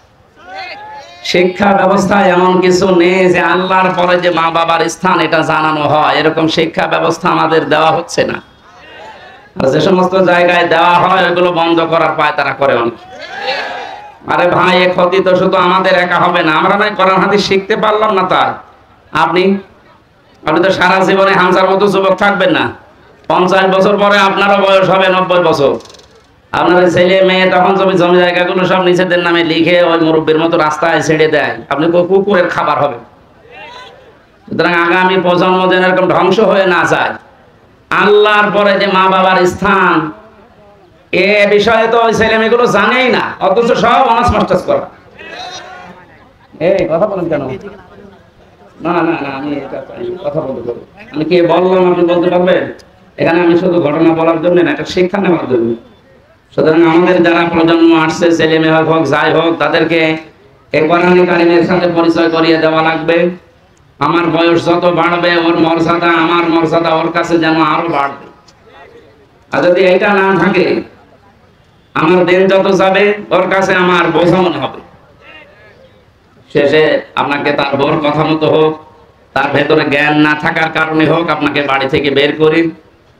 শিক্ষা ব্যবস্থায় এমন কিছু নেই যে আল্লাহর পরে যে মা বাবার স্থান এটা জানানো হয়, এরকম শিক্ষা ব্যবস্থা আমাদের দেওয়া হচ্ছে না। আর যে সমস্ত জায়গায় দেওয়া হয় ওইগুলো বন্ধ করার পায় তারা করে অনেক। আরে ভাই, এ ক্ষতি তো শুধু আমাদের একা হবে না, আমরা নয় কোরআন হাদিস শিখতে পারলাম না, তার আপনি তো সারা জীবনে হামজার মতো যুবক থাকবেন না। 50 বছর পরে আপনারও বয়স হবে 90 বছর। আপনার ছেলে মেয়ে তখন জমি জায়গাগুলো সব নিজেদের নামে লিখে ওই মুরব্বীর মতো রাস্তায় ছেড়ে দেয়, আপনি কুকুরের খাবার হবে। সুতরাং আগামী প্রজন্ম যেন এরকম ধ্বংস হয়ে না যায়। আল্লাহর পরে যে মা বাবার স্থান, এ বিষয়ে তো ওই ছেলে মেয়েগুলো জানেই না, অথচ সব অনার্স মাস্টার্স করা। এই কথা বলেন কেন? না না না, আমি এটা কথা বলতে পারবো। আমি কি বললাম আপনি বলতে পারবেন? এখানে আমি শুধু ঘটনা বলার জন্য না, এটা শিক্ষা নেওয়ার জন্য। সুতরাং আমাদের যারা প্রজন্ম আসছে, ছেলে মেয়ে হোক যাই হোক, তাদেরকে এই কোরআন কারীমের সাথে পরিচয় করিয়ে দেওয়া লাগবে। আমার বয়স যত বাড়বে ওর মর্যাদা, আমার মর্যাদা ওর কাছে যেন আরো বাড়বে। আর যদি এটা না থাকে, আমার দিন যত যাবে ওর কাছে আমার বোঝা মনে হবে। শেষে আপনাকে তার বউর কথা মতো হোক, তার ভেতরে জ্ঞান না থাকার কারণে হোক, আপনাকে বাড়ি থেকে বের করি,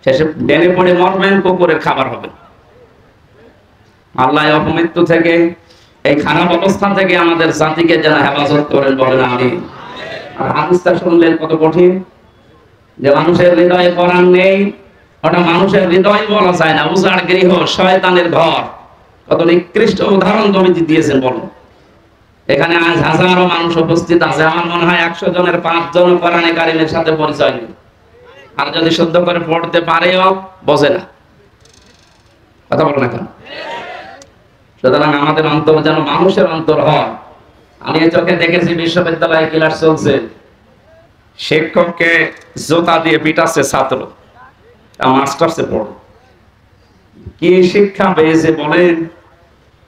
শেষে ডেনে পড়ে মরবেন, কুকুরের খাবার হবে। আল্লাহ অপমৃত্যু থেকে, এই খারাপ অবস্থা থেকে আমাদের জাতিকে যেন হেফাজত করেন, বলেন আমিন। আর হাদিসটা শুনলেন কত কঠিন, যে মানুষের হৃদয়ে কোরআন নেই, ওটা মানুষের হৃদয় বলা যায় না, উজাড় গৃহ, শয়তানের ঘর। কত নিকৃষ্ট উদাহরণ নবীজি দিয়েছেন বলুন। এখানে আজ হাজারো মানুষ উপস্থিত আছে, আমার মনে হয় 100 জনের 5 জন কোরআনে কারিমের সাথে পরিচয় নেই। আর যদি শুদ্ধ করে পড়তে পারেও বোঝে না। কথা বলো না কেন? সুতরাং আমাদের অন্তর যেন মানুষের অন্তর হয়। আমি এই চোখে দেখেছি, বিশ্ববিদ্যালয়ে ক্লাস চলছে, শিক্ষককে জুতা দিয়ে পিটাচ্ছে ছাত্র, মাস্টার্সে পড়ে। কি শিক্ষা পেয়েছে বলেন?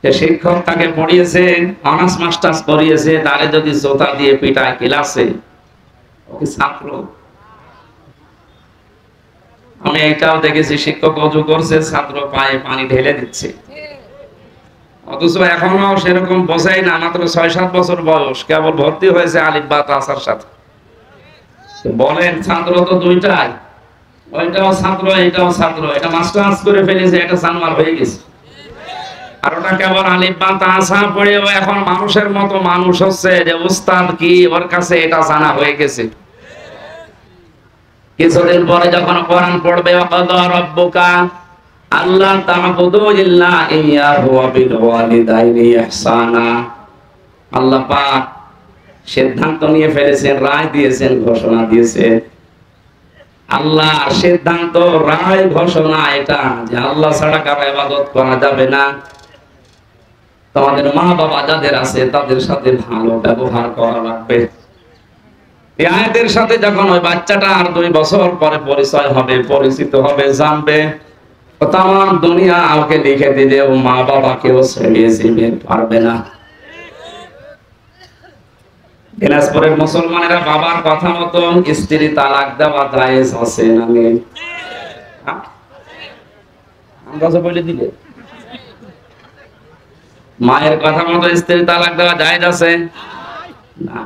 যে শিক্ষক তাকে পড়িয়েছে, অনার্স মাস্টার্স করিয়েছে, তারে যদি জুতা দিয়ে পিটায় ক্লাসে, ওকে ছাত্র। আমি এটাও দেখেছি, শিক্ষক অজু করছে, ছাত্র পায়ে পানি ঢেলে দিচ্ছে, অথচ এখনো সেরকম বোঝাই না, মাত্র 6-7 বছর বয়স, কেবল ভর্তি হয়েছে আলিফ বা তাসার সাথে। বলেন, ছাত্র তো দুইটাই, ওইটাও ছাত্র এটাও ছাত্র। এটা মাস্টার্স করে ফেলেছে, এটা জানোয়ার হয়ে গেছে। আর ওটা কেবল আলিফ বা তাসা পড়েও এখন মানুষের মতো মানুষ হচ্ছে, যে উস্তাদ কি ওর কাছে এটা জানা হয়ে গেছে। কিছুদিন পরে যখন কোরআন পড়বে, ওয়াকাদা রাব্বুকা আল্লাহ তা'বুদু ইল্লা ইয়্যাহু ওয়া বিল ওয়ালিদাইনি ইহসানা। আল্লাহ পাক সিদ্ধান্ত নিয়ে ফেলেছেন, রায় দিয়েছেন, ঘোষণা দিয়েছেন। আল্লাহর সিদ্ধান্ত, রায়, ঘোষণা এটা যে আল্লাহ ছাড়া কারো ইবাদত করা যাবে না। তোমাদের মা বাবা যাদের আছে তাদের সাথে ভালো ব্যবহার করা লাগবে। এই আয়াতের সাথে যখন ওই বাচ্চাটা আর 2 বছর পরে পরিচয় হবে, পরিচিত হবে, জানবে, তাম দুনিয়া ওকে লিখে দিলেও মা বাবাকেও ছেড়ে যেতে পারবে না। দিনাজপুরের মুসলমানেরা বাবার কথা মতো স্ত্রী তালাক দেওয়া জায়েজ আছে না নেই? আমরা তো বলে দিলে মায়ের কথা মতো স্ত্রী তালাক দেওয়া জায়েজ আছে না?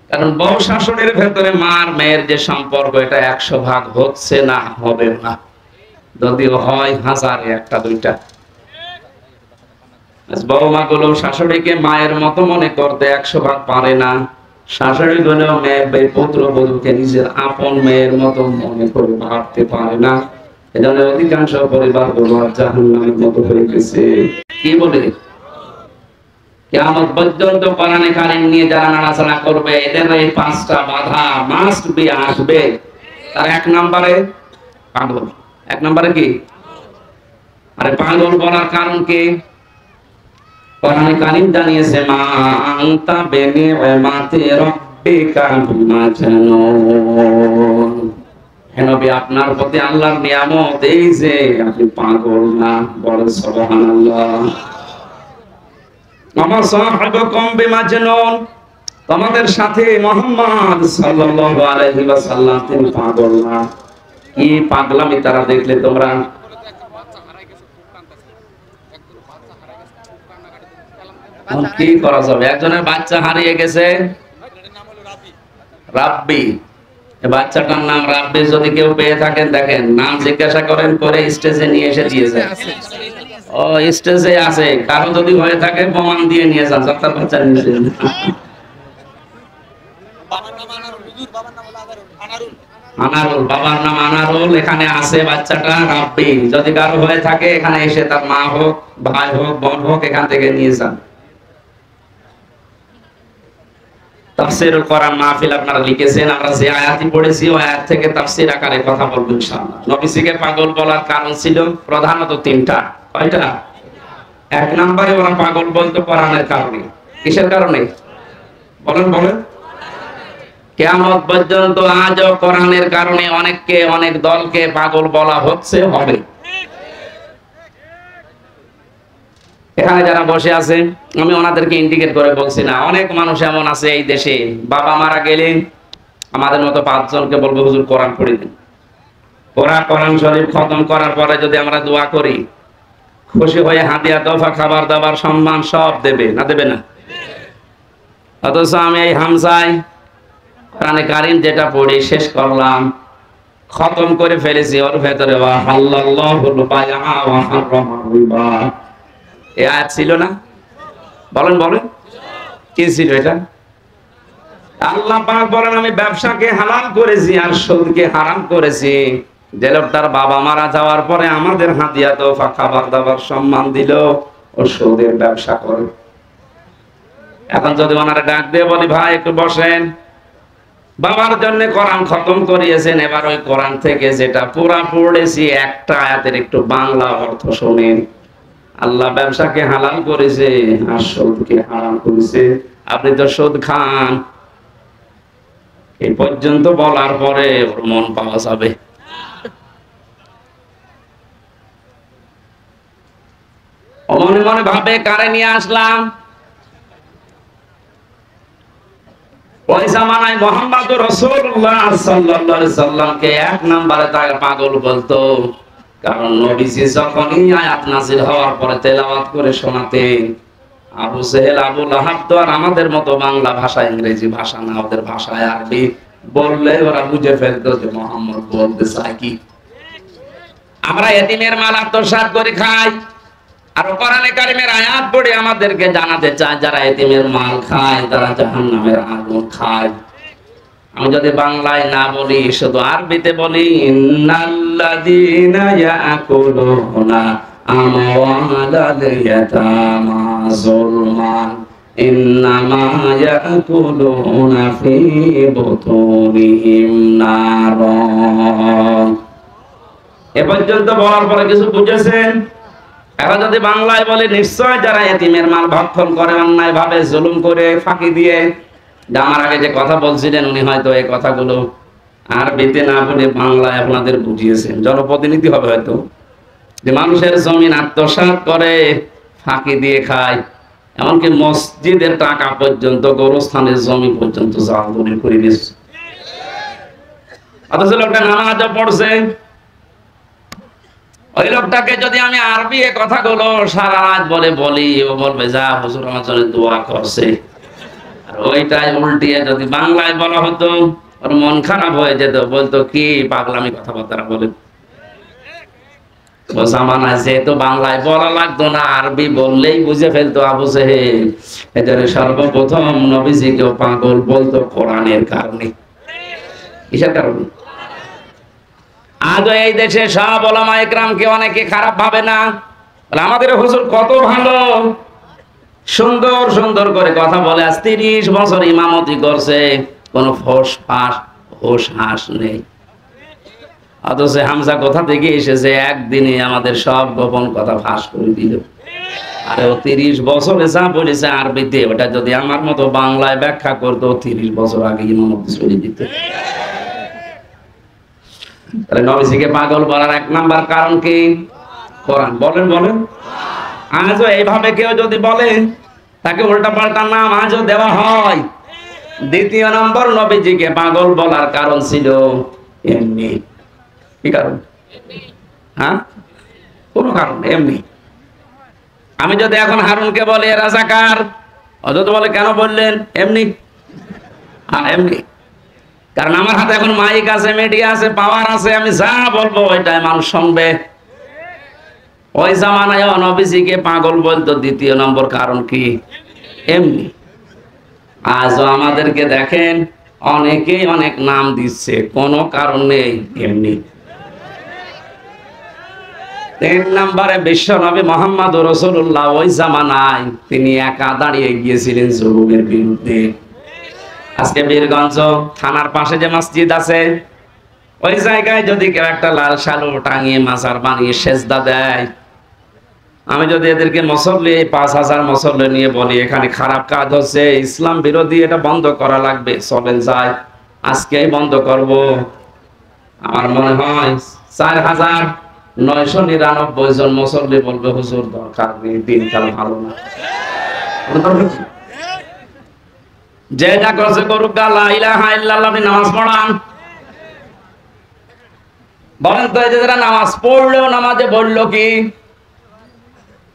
কারণ বউ শাশুড়ির ভেতরে মার মেয়ের যে সম্পর্ক, এটা 100 ভাগ হচ্ছে না, হবে না। যদিও হয় 1000-এ 1-2টা। বৌমা গুলো শাশুড়িকে মায়ের মতো মনে করতে 100 ভাগ পারে না। শাশুড়ি গুলো মেয়ে পুত্র বধূকে নিজের আপন মেয়ের মতো মনে করে ভাবতে পারে না। এজন্য অধিকাংশ পরিবার গুলো জাহান্নামের মতো হয়ে গেছে। কি বলে? কিয়ামত পর্যন্ত কোরআনে কারীম নিয়ে যারা নাড়াচাড়া করবে, এদের এই 5টা বাধা মাস্ট বি আসবে। তার 1 নম্বরে পাগল। 1 নম্বরে কি? আরে পাগল বলার কারণ কি? কোরআনে কারীম জানিয়েছে, মা আনতা বিনি'মাতি রাব্বিকা বিমাজনুন। হে নবী, আপনার প্রতি আল্লাহর নিয়ামত এই যে আপনি পাগল না। বলেন সুবহানাল্লাহ। আমা সাহাবাকুম বিমাজনুন, তোমাদের সাথে মুহাম্মদ সাল্লাল্লাহু আলাইহি ওয়াসাল্লাম তিনি পাগল না। কি পাগলামি তারা দেখলে তোমরা? কি করা যাবে? একজনের বাচ্চা হারিয়ে গেছে, রাব্বি। এই বাচ্চাটার নাম রাব্বি। যদি কেউ পেয়ে থাকেন, দেখেন, নাম জিজ্ঞাসা করেন, করে স্টেজে নিয়ে এসে দিয়েছে। ও স্টেজে আছে, কারো যদি হয়ে থাকে প্রমাণ দিয়ে নিয়ে যান, যাত্রার বাচ্চা নিয়ে। আনারুল, বাবার নাম আনারুল, এখানে আছে বাচ্চাটা রাব্বি। যদি কারো হয়ে থাকে এখানে এসে তার মা হোক, ভাই হোক, বোন হোক, এখান থেকে নিয়ে যান। তাফসীরুল কোরআন মাহফিল আপনারা লিখেছেন, আমরা যে আয়াতই পড়েছি ওই আয়াত থেকে তাফসীর আকারে কথা বলবো ইনশাআল্লাহ। নবীজিকে পাগল বলার কারণ ছিল প্রধানত 3টা। কয়টা? 1 নম্বরে ওরা পাগল বলতো কোরআনের কারণে। কিসের কারণে? বলেন বলেন। কিয়ামত পর্যন্ত আজও কোরআনের কারণে অনেককে, অনেক দলকে পাগল বলা হচ্ছে, হবে। এখানে যারা বসে আছে আমি ওনাদেরকে ইন্ডিকেট করে বলছি না, অনেক মানুষ এমন আছে এই দেশে বাবা মারা গেলে আমাদের মতো 5 জনকে বলবো হুজুর কোরআন পড়ে দিন। কোরআন শরীফ খতম করার পরে যদি আমরা দোয়া করি, খুশি হয়ে হাদিয়া তোফা খাবার দাবার সম্মান সব দেবে না, দেবে না? অথচ আমি এই হামসায় কোরআনে কারীম যেটা পড়ি শেষ করলাম, খতম করে ফেলেছি, ওর ভেতরে এ আয়াত ছিল না? বলেন বলেন, কি ছিল এটা? আল্লাহ পাক বলেন আমি ব্যবসাকে হালাল করেছি আর সুদকে হারাম করেছি। যে লোকটার বাবা মারা যাওয়ার পরে আমাদের হাদিয়া তোফা খাবার দাবার সম্মান দিল, ও সুদের ব্যবসা করে। এখন যদি ওনারা ডাক দিয়ে বলি ভাই একটু বসেন, বাবার জন্য কোরআন খতম করিয়েছেন, এবার ওই কোরআন থেকে যেটা পুরা পড়েছি একটা আয়াতের একটু বাংলা অর্থ শোনেন। আল্লাহ ব্যবসাকে হালাল করেছে আর সুদকে হারাম করেছে, আপনি তো সুদ খান। এই পর্যন্ত বলার পরে ওর মন পাওয়া যাবে। মনে মনে ভাবে কারে নিয়ে আসলাম? ওই জামানায় মুহাম্মদুর রাসূলুল্লাহ সাল্লাল্লাহু আলাইহি সাল্লামকে 1 নম্বরে তাকে পাগল বলতো, কারণ নবীজি যখনই আয়াত নাযিল হওয়ার পরে তেলাওয়াত করে শোনাতেন, আবু জেহেল আবু লাহাব তো আর আমাদের মতো বাংলা ভাষা ইংরেজি ভাষা না, ওদের ভাষায় আরবি বললে ওরা বুঝে ফেলতো যে মুহাম্মদ বলতে চায় কি। আমরা এতিমের মাল আত্মসাৎ করে খাই, আর কোরআনে কারীমের আয়াত পড়ে আমাদেরকে জানাতে চায় যারা এতিমের মাল খায় তারা জাহান্নামের আগুন খায়। আমি যদি বাংলায় না বলি, শুধু আরবিতে বলি, ইন্নাল্লাযীনা ইয়াকুলুনা আমওয়ালাল ইয়াতামা যুলমান ইন্নামা ইয়াকুলুনা ফী বুতুনিহিম নারা। এ পর্যন্ত বলার পরে কিছু বুঝেছেন? এখন যদি বাংলায় বলে, নিশ্চয় যারা এতিমের মাল ভক্ষণ করে, অন্যায় ভাবে জুলুম করে, ফাঁকি দিয়ে, আমার আগে যে কথা বলছিলেন উনি হয়তো এই কথাগুলো আরবিতে না বলে বাংলায় আপনাদের বুঝিয়েছেন। জনপ্রতিনিধি হবে হয়তো, যে মানুষের জমিন আত্মসাৎ করে, ফাঁকি দিয়ে খায়, এমনকি মসজিদের টাকা পর্যন্ত, গোরস্থানের জমি পর্যন্ত জাল দলিল করে দিচ্ছে। অথচ লোকটা নামাজও পড়ছে। ওই লোকটাকে যদি আমি আরবি এ কথাগুলো সারা রাত বলি, ও বলবে যা হুজুর আমার জন্য দোয়া করছে। আর ওইটাই উল্টিয়ে যদি বাংলায় বলা হতো, ওর মন খারাপ হয়ে যেত, বলতো কি পাগলামি কথাবার্তা বলে। ও জামানায় যেহেতু বাংলায় বলা লাগতো না, আরবি বললেই বুঝে ফেলতো আবু জেহেল। এজন্য সর্বপ্রথম নবীজিকেও পাগল বলতো কোরআনের কারণে। কিসের কারণে? আজও এই দেশে সব ওলামা ইকরামকে অনেকে খারাপ ভাবে না, আমাদের হুজুর কত ভালো, সুন্দর সুন্দর করে কথা বলে। আজ 30 বছর ইমামতি করছে, কোনো ফোস ফাঁস হোস হাস নেই। অথচ হামজা কোথা থেকে এসেছে, একদিনে আমাদের সব গোপন কথা ফাঁস করে দিল। আরে ও 30 বছরে যা বলেছে আরবিতে, ওটা যদি আমার মতো বাংলায় ব্যাখ্যা করতো, 30 বছর আগে ইমামতি চলে দিত। তাহলে নবীজিকে পাগল বলার 1 নাম্বার কারণ কি? কোরআন। বলেন বলেন। আজও এইভাবে কেউ যদি বলে, তাকে উল্টা পাল্টা নাম আজও দেওয়া হয়। 2 নম্বর, নবীজিকে পাগল বলার কারণ ছিল এমনি। কি কারণ? হ্যাঁ, কোনো কারণ এমনি। আমি যদি এখন হারুনকে বলি রাজাকার, অযথা বলে কেন বললেন? এমনি। হ্যাঁ এমনি, কারণ আমার হাতে এখন মাইক আছে, মিডিয়া আছে, পাওয়ার আছে, আমি যা বলবো ওইটাই মানুষ শুনবে। ওই জামানায় নবীজিকে পাগল বলতো 2 নম্বর কারণ কি? এমনি। আজও আমাদেরকে দেখেন অনেকেই অনেক নাম দিচ্ছে, কোনো কারণ নেই, এমনি। 3 নম্বরে বিশ্ব নবী মুহাম্মদুর রাসূলুল্লাহ ওই জামানায় তিনি একা দাঁড়িয়ে গিয়েছিলেন জুলুমের বিরুদ্ধে। আজকে বীরগঞ্জ থানার পাশে যে মসজিদ আছে, ওই জায়গায় যদি কেউ একটা লাল শালু টাঙিয়ে মাজার বানিয়ে সেজদা দেয়, আমি যদি এদেরকে মুসল্লি 5000 মুসল্লি নিয়ে বলি এখানে খারাপ কাজ হচ্ছে, ইসলাম বিরোধী, এটা বন্ধ করা লাগবে, চলেন যাই, আজকেই বন্ধ করব, আমার মনে হয় 4000 999 জন মুসল্লি বলবে হুজুর দরকার নেই, দিনকাল ভালো না। যে যা করছে করুক, লা ইলাহা ইল্লাল্লাহ, আপনি নামাজ পড়ান। বলেন তো, এই যে যারা নামাজ পড়লেও নামাজে বললো কি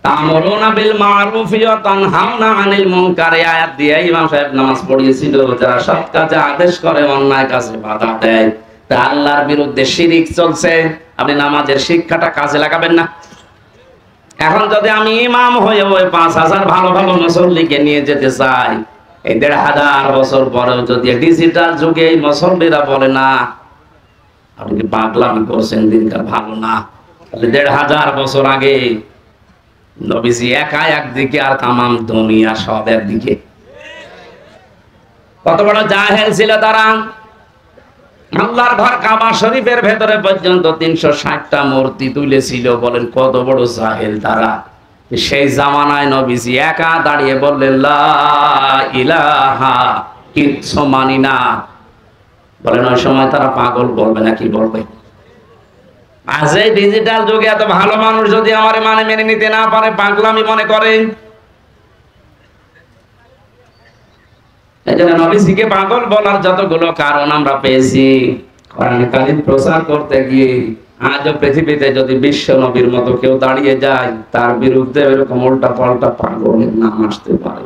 তা'মুরুনা বিল মা'রুফি ওয়া তানহাউনা আনিল মুনকার, এই আয়াত দিয়ে ইমাম সাহেব নামাজ পড়িয়েছিল। যারা সৎ কাজে আদেশ করে, অন্যায় কাজে বাধা দেয়, তা আল্লাহর বিরুদ্ধে শিরিক চলছে। আপনি নামাজের শিক্ষাটা কাজে লাগাবেন না? এখন যদি আমি ইমাম হয়ে ওই 5000 ভালো ভালো মুসল্লিকে নিয়ে যেতে চাই, এই 1500 বছর পরেও যদি ডিজিটাল যুগে এই মুসল্লিরা বলে না আপনি কি পাগলামি করছেন, দিনকাল ভালো না, তাহলে 1500 বছর আগে নবীজি একা একদিকে আর তামাম দুনিয়া সব একদিকে। কত বড় জাহেল ছিল তারা! আল্লাহর ঘর কাবা শরীফের ভেতরে পর্যন্ত 360টা মূর্তি তুলেছিল। বলেন কত বড় জাহেল তারা! সেই জামানায় নবীজি একা দাঁড়িয়ে বললেন লা ইলাহা, কিচ্ছু মানি না। বলেন ওই সময় তারা পাগল বলবে না কি বলবে? আজ এই ডিজিটাল যুগে এত ভালো মানুষ যদি আমার মানে মেনে নিতে না পারে, পাগলামি মনে করে। এজন্য নবীজিকে পাগল বলার যতগুলো কারণ আমরা পেয়েছি, কোরআনে কারীম প্রচার করতে গিয়ে আজও পৃথিবীতে যদি বিশ্ব নবীর মতো কেউ দাঁড়িয়ে যায়, তার বিরুদ্ধে এরকম উল্টা পাল্টা পাগলের নাম আসতে পারে,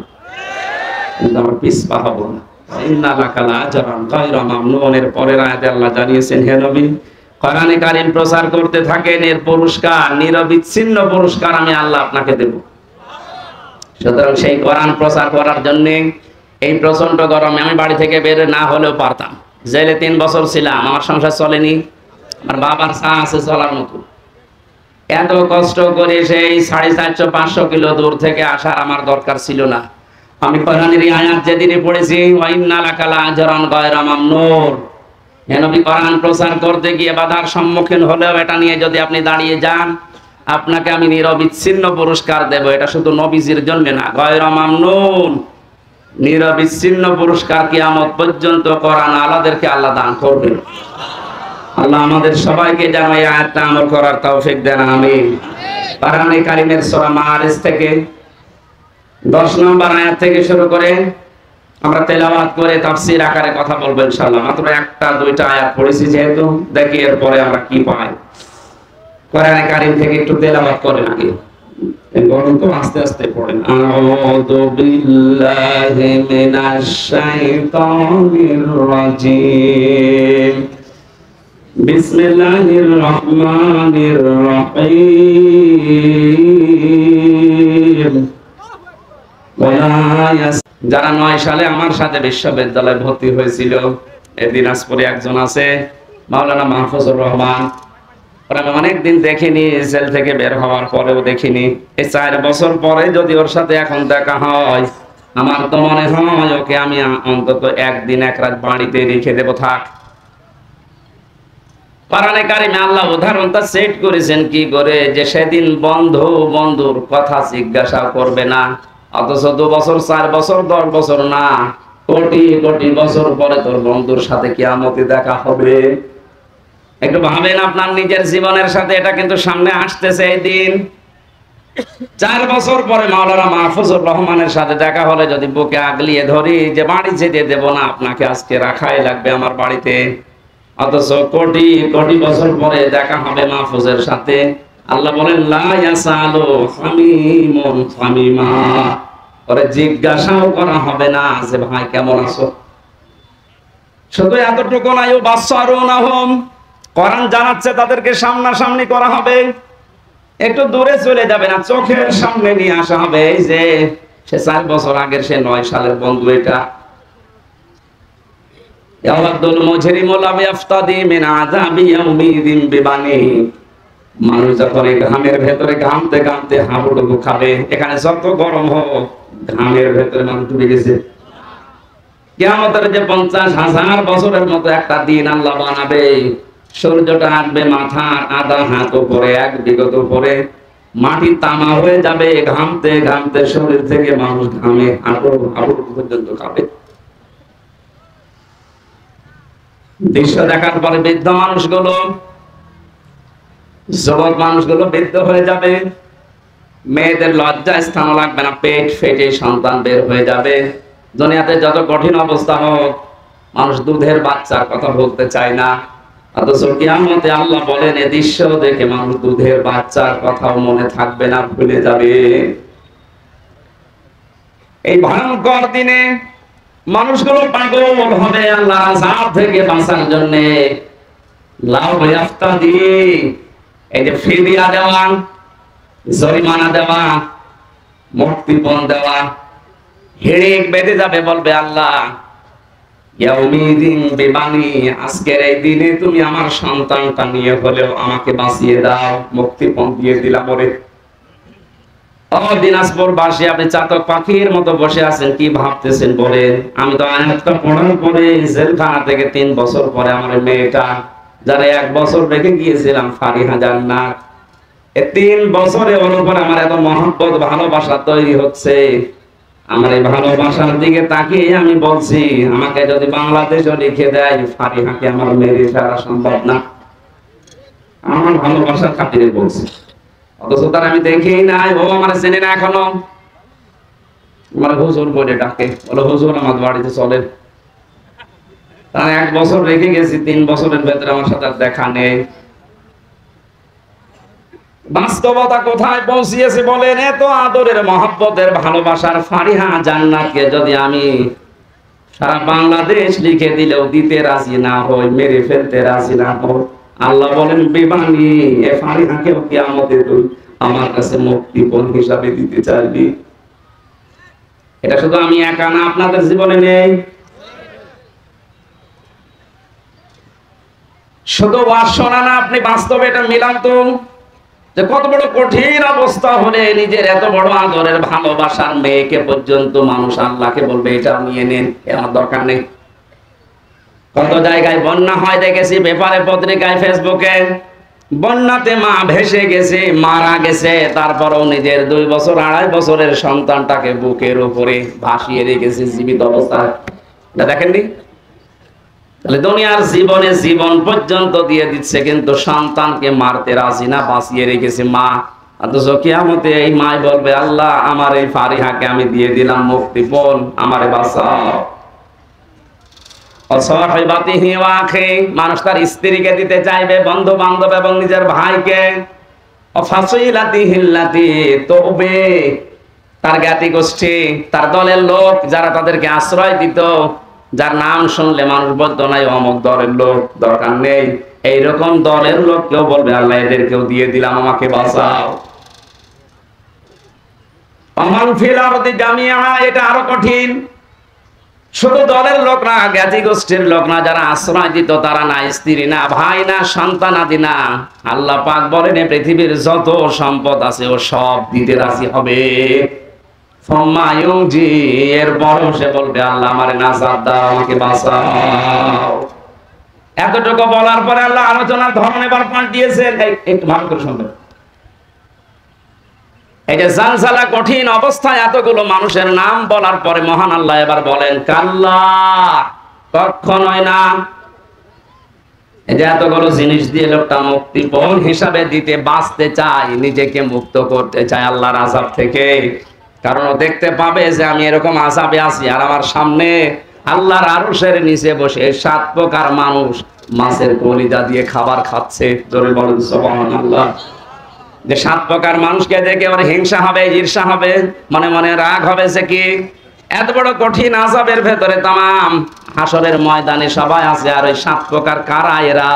কিন্তু আমরা পিছপা হব না। ইন্না লাকা লাআজরান গায়রা মামনুনের পরের আয়াতে আল্লাহ জানিয়েছেন, হে নবী কোরআনে কারীম প্রচার করতে থাকেন, এর পুরস্কার, নিরবিচ্ছিন্ন পুরস্কার আমি আল্লাহ আপনাকে দেব। সুতরাং সেই কোরআন প্রচার করার জন্য এই প্রচন্ড গরমে আমি বাড়ি থেকে বের না হলেও পারতাম। জেলে 3 বছর ছিলাম, আমার সংসার চলেনি, আমার বাবার চা আছে চলার মতো। এত কষ্ট করে সেই 450-500 কিলো দূর থেকে আসার আমার দরকার ছিল না। আমি কোরআনের এই আয়াত যেদিনে পড়েছি, ওয়া ইন্না লাকা লাআজরান গায়রা মামনুন, হে নবী কোরআন প্রচার করতে গিয়ে বাধার সম্মুখীন হলেও এটা নিয়ে যদি আপনি দাঁড়িয়ে যান, আপনাকে আমি নিরবিচ্ছিন্ন পুরস্কার দেব। এটা শুধু নবীজির জন্য না, গায়রা মামনুন, নিরবিচ্ছিন্ন পুরস্কার কিয়ামত পর্যন্ত কোরআন আলাদেরকে আল্লাহ দান করবেন। আল্লাহ আমাদের সবাইকে যেন এই আয়াতটা আমল করার তৌফিক দেন, আমিন। কোরআনে কারীমের সূরা মাআরিজ থেকে 10 নম্বর আয়াত থেকে শুরু করে আমরা তেলাওয়াত করে তাফসীর আকারে কথা বলবো ইনশাআল্লাহ। মাত্র 1টা-2টা আয়াত পড়েছি যেহেতু, দেখি এরপরে আমরা কি পাই। কোরআনে কারীম থেকে একটু তেলাওয়াত করেন আগে, বলুন তো আস্তে আস্তে পড়েন। আউযু বিল্লাহি মিনাশ শাইতানির রাজীম, বিসমিল্লাহির রহমানির রহিম। যারা 9 সালে আমার সাথে বিশ্ববিদ্যালয়ে ভর্তি হয়েছিল, এই দিনাজপুরে একজন আছে মাওলানা মাহফুজুর রহমান। আমি অনেকদিন দেখিনি, জেল থেকে বের হওয়ার পরেও দেখিনি। এই 4 বছর পরে যদি ওর সাথে এখন দেখা হয়, আমার তো মনে হয় ওকে আমি অন্তত একদিন এক রাত বাড়িতে রেখে দেবো, থাক। কোরআনে কারীমে আল্লাহ উদাহরণটা সেট করেছেন কি করে, যে সেদিন বন্ধুর কথা জিজ্ঞাসা করবে না, অথচ 2 বছর 4 বছর 10 বছর না, কোটি কোটি বছর পরে তোর বন্ধুর সাথে কিয়ামতে দেখা হবে। একটু ভাবেন আপনার নিজের জীবনের সাথে, এটা কিন্তু সামনে আসতেছে এই দিন। 4 বছর পরে মাওলানা মাহফুজুর রহমানের সাথে দেখা হলে যদি বুকে আগলিয়ে ধরি যে বাড়ি যেতে দেব না, আপনাকে আজকে রাখাই লাগবে আমার বাড়িতে, অথচ কোটি কোটি বছর পরে দেখা হবে মাহফুজের সাথে। আল্লাহ বলেন লা ইয়াসালু হামিমুন হামিমা, ওরে জিজ্ঞাসাও করা হবে না যে ভাই কেমন আছো। শুধু এতটুকু নাই, ও বাসসারুনাহুম, কোরআন জানাচ্ছে তাদেরকে সামনাসামনি করা হবে, একটু দূরে চলে যাবে না, চোখের সামনে নিয়ে আসা হবে। এই যে সে 4 বছর আগের সে 9 সালের বন্ধু, এটা ইয়াওয়াদুল মুজরিমু লাম ইয়াফতাদি মিন আযাবি ইয়াউমিদিন বিবানিহি, মানুষ যখন এই ঘামের ভেতরে ঘামতে ঘামতে হাবুডুবু খাবে, এখানে যত গরম হোক ঘামের ভেতরে মানুষ ডুবে গেছে। কিয়ামতের যে 50,000 বছরের মতো একটা দিন আল্লাহ বানাবে, সূর্যটা আসবে মাথার আধা হাত উপরে, 1 বিঘত উপরে, মাটি তামা হয়ে যাবে, ঘামতে ঘামতে শরীর থেকে মানুষ ঘামে হাবুডুবু পর্যন্ত খাবে। দৃশ্য দেখার পরে বৃদ্ধ মানুষগুলো যুবক মানুষগুলো বৃদ্ধ হয়ে যাবে, মেয়েদের লজ্জা স্থান লাগবে না, পেট ফেটে সন্তান বের হয়ে যাবে। দুনিয়াতে যত কঠিন অবস্থা হোক, মানুষ দুধের বাচ্চার কথা বলতে চায় না, অথচ কিয়ামতে আল্লাহ বলেন এ দৃশ্য দেখে মানুষ দুধের বাচ্চার কথাও মনে থাকবে না, ভুলে যাবে। এই ভয়ঙ্কর দিনে মানুষগুলো পাগল হবে আল্লাহ আযাব থেকে বাঁচার জন্য। লাউ ইয়াফতাদি, এই যে ফিদিয়া দেওয়া, জরিমানা দেওয়া, মুক্তিপণ দেওয়া, হিড়িক বেঁধে যাবে, বলবে আল্লাহ ইয়াউমিদিন বিবানি, আজকের এই দিনে তুমি আমার সন্তানটা নিয়ে হলেও আমাকে বাঁচিয়ে দাও, মুক্তিপণ দিয়ে দিলাম। ওরে ও দিনাজপুর বাসী, আপনি চাতক পাখির মতো বসে আছেন, কি ভাবতেছেন বলেন? আমি তো আয়াতটা পড়ার পরে জেলখানা থেকে 3 বছর পরে আমার মেয়েটা, যারা 1 বছর রেখে গিয়েছিলাম ফারিহা জান্নাত, 3 বছরে ওর উপর আমার এত মহব্বত ভালোবাসা তৈরি হচ্ছে। আমার এই ভালোবাসার দিকে তাকিয়ে আমি বলছি, আমাকে যদি বাংলাদেশও লিখে দেয়, ফারিহাকে আমার মেরে ফেলা সম্ভব না। আমার ভালোবাসার খাতিরে বলছি, অথচ তার আমি দেখেই নাই, ও আমার চেনে না এখনো। আমার হুজুর বলে ডাকে, বলো হুজুর আমার বাড়িতে চলেন। তার 1 বছর রেখে গেছি, 3 বছরের ভেতরে আমার সাথে দেখা নেই। বাস্তবতা কোথায় পৌঁছিয়েছে বলেন? এত আদরের মহব্বতের ভালোবাসার ফারিহা জান্নাতকে যদি আমি সারা বাংলাদেশ লিখে দিলেও দিতে রাজি না হই, মেরে ফেলতে রাজি না হই, আল্লাহ বলেন বেবানি এ ফারিহাকে কিয়ামতে তুই আমার কাছে মুক্তিপণ হিসাবে দিতে চাইবি। এটা শুধু আমি একা না, আপনাদের জীবনে নেই। শুধু ওয়াজ শোনা না, আপনি বাস্তবে এটা মিলান তো, যে কত বড় কঠিন অবস্থা হলে নিজের এত বড় আদরের ভালোবাসার মেয়েকে পর্যন্ত মানুষ আল্লাহকে বলবে এটা নিয়ে নেন, আমার দরকার নেই। কত জায়গায় বন্যা হয় দেখেছি, পেপারে পত্রিকায় ফেসবুকে, বন্যাতে মা ভেসে গেছে, মারা গেছে, তারপরেও নিজের 2 বছর 2.5 বছরের সন্তানটাকে বুকের উপরে ভাসিয়ে রেখেছে জীবিত অবস্থায়। এটা দেখেননি? তাহলে দুনিয়ার জীবনে জীবন পর্যন্ত দিয়ে দিচ্ছে, কিন্তু সন্তানকে মারতে রাজি না, বাঁচিয়ে রেখেছে মা। অথচ কিয়ামতে এই মা বলবে আল্লাহ আমার এই ফারিহাকে আমি দিয়ে দিলাম মুক্তিপণ, আমারে বাঁচাও। অসাহিবাতিহি ওয়া আখি, মানুষ তার স্ত্রীকে দিতে চাইবে, বন্ধু বান্ধব এবং নিজের ভাইকে। অফাসিলাতিহিল্লাতি, তবে তার জ্ঞাতি গোষ্ঠী, তার দলের লোক যারা তাদেরকে আশ্রয় দিত, যার নাম শুনলে মানুষ বলতো না অমুক দলের লোক, দরকার নেই, এইরকম দলের লোক কেউ বলবে আল্লাহ এদেরকেও দিয়ে দিলাম, আমাকে বাঁচাও। আমান ফিল আরদি জামিআ, এটা আরো কঠিন। শুধু দলের লোক না, জ্ঞাতি গোষ্ঠীর লোক না, যারা আশ্রয় দিত তারা না, স্ত্রী না, ভাই না, সন্তান আদি না, আল্লাহ পাক বলেন পৃথিবীর যত সম্পদ আছে ও সব দিতে রাজি হবে। এর বড় সে বলবে আল্লাহ আমারে নাজাত দাও, আমাকে বাঁচাও। এতটুকু বলার পরে আল্লাহ আলোচনার ধরন এবার পাল্টিয়েছেন, একটু ভালো করে শুনবেন। এই যে জালজালা কঠিন অবস্থায় এতগুলো মানুষের নাম বলার পরে মহান আল্লাহ এবার বলেন কাল্লা, কখনোই না। এই যে এতগুলো জিনিস দিয়ে লোকটা মুক্তিপণ হিসাবে দিতে বাঁচতে চায়, নিজেকে মুক্ত করতে চায় আল্লাহর আযাব থেকে, কারণ ও দেখতে পাবে যে আমি এরকম আযাবে আছি, আর আমার সামনে আল্লাহর আরশের নিচে বসে 7 প্রকার মানুষ মাছের কলিজা দিয়ে খাবার খাচ্ছে। জোরে বলেন সুবহানাল্লাহ। যে 7 প্রকার মানুষকে দেখে ওর হিংসা হবে, ঈর্ষা হবে, মনে মনে রাগ হবে, যে কি এত বড় কঠিন আযাবের ভেতরে তামাম হাসরের ময়দানে সবাই আছে, আর ওই 7 প্রকার কারা এরা?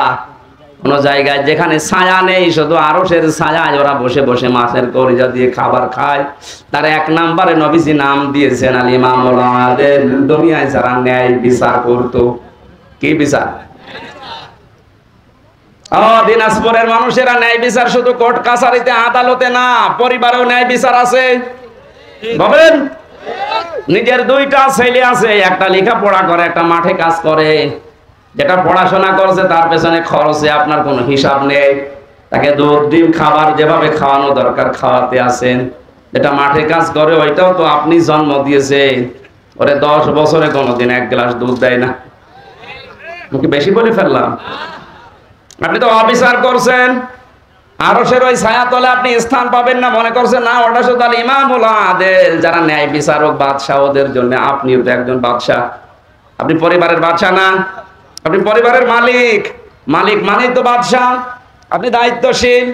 কোন জায়গায় যেখানে ছায়া নেই, শুধু আরশের ছায়ায় ওরা বসে বসে মাছের কলিজা দিয়ে খাবার খায়। তার 1 নম্বরে নবীজি নাম দিয়েছেন আল ইমামুল আদিল, দুনিয়ায় যারা ন্যায় বিচার করতো। কি বিচার? দিনাজপুরের মানুষেরা ন্যায় বিচার শুধু কোর্ট কাছারিতে আদালতে না, পরিবারেও ন্যায় বিচার আছে। বলেন, নিজের 2টা ছেলে আছে, একটা লেখাপড়া করে, একটা মাঠে কাজ করে। যেটা পড়াশোনা করছে তার পেছনে খরচে আপনার কোনো হিসাব নেই, তাকে দুধ ডিম খাবার যেভাবে খাওয়ানো দরকার খাওয়াতে আছেন। যেটা মাঠে কাজ করে ওইটাও তো আপনি জন্ম দিয়েছেন, ওরে 10 বছরে কোনোদিন 1 গ্লাস দুধ দেয় না। বেশি বলে ফেললাম? আপনি তো অবিচার করছেন, আরশের ওই ছায়াতলে আপনি স্থান পাবেন না মনে করছেন না, ওটা শুধু আল ইমামুল আদিল, যারা ন্যায় বিচারক বাদশাহ, ওদের জন্য। আপনিও তো একজন বাদশাহ, আপনি পরিবারের বাদশাহ না, আপনি পরিবারের মালিক। মালিক মানেই তো বাদশাহ, আপনি দায়িত্বশীল।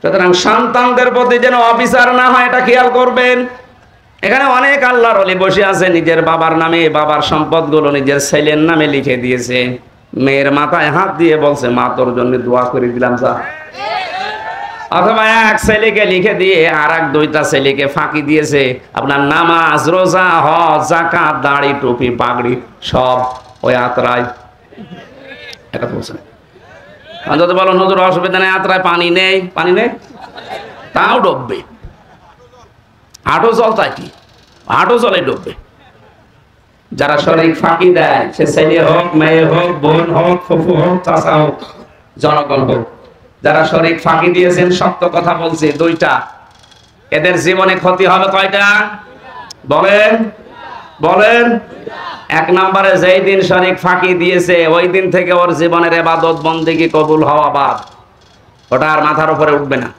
সুতরাং সন্তানদের প্রতি যেন অবিচার না হয়, এটা খেয়াল করবেন। এখানে অনেক আল্লাহর ওলি বসে আছে, নিজের বাবার নামে বাবার সম্পদগুলো নিজের ছেলের নামে লিখে দিয়েছে। মেয়ের মাথায় হাত দিয়ে বলছে, মা তোর জন্য দোয়া করে দিলাম যা। অথবা এক ছেলেকে লিখে দিয়ে আর এক দুইটা ছেলেকে ফাঁকি দিয়েছে, আপনার নামাজ, রোজা, হজ, যাকাত, দাড়ি, টুপি, পাগড়ি সব ওই আত্রায়। এটা বলছেন যদি বলো হুজুর অসুবিধা নেই, আত্রায় পানি নেই, পানি নেই, তাও ডুববে। হাঁটু জল তাই কি, হাঁটু জলে ডুববে। যারা শরীর ফাঁকি দেয়, সে ছেলে হোক, মেয়ে হোক, বোন হোক, ফুফু হোক, চাচা হোক, জনগণ হোক, যারা শরীর ফাঁকি দিয়েছেন, সত্য কথা বলছে দুইটা, এদের জীবনে ক্ষতি হবে কয়টা বলেন? বলেন। এক নম্বরে, যেই দিন শরীর ফাঁকি দিয়েছে ওই দিন থেকে ওর জীবনের ইবাদত বন্দেগী কবুল হওয়া বাদ, ওটা আর মাথার উপরে উঠবে না।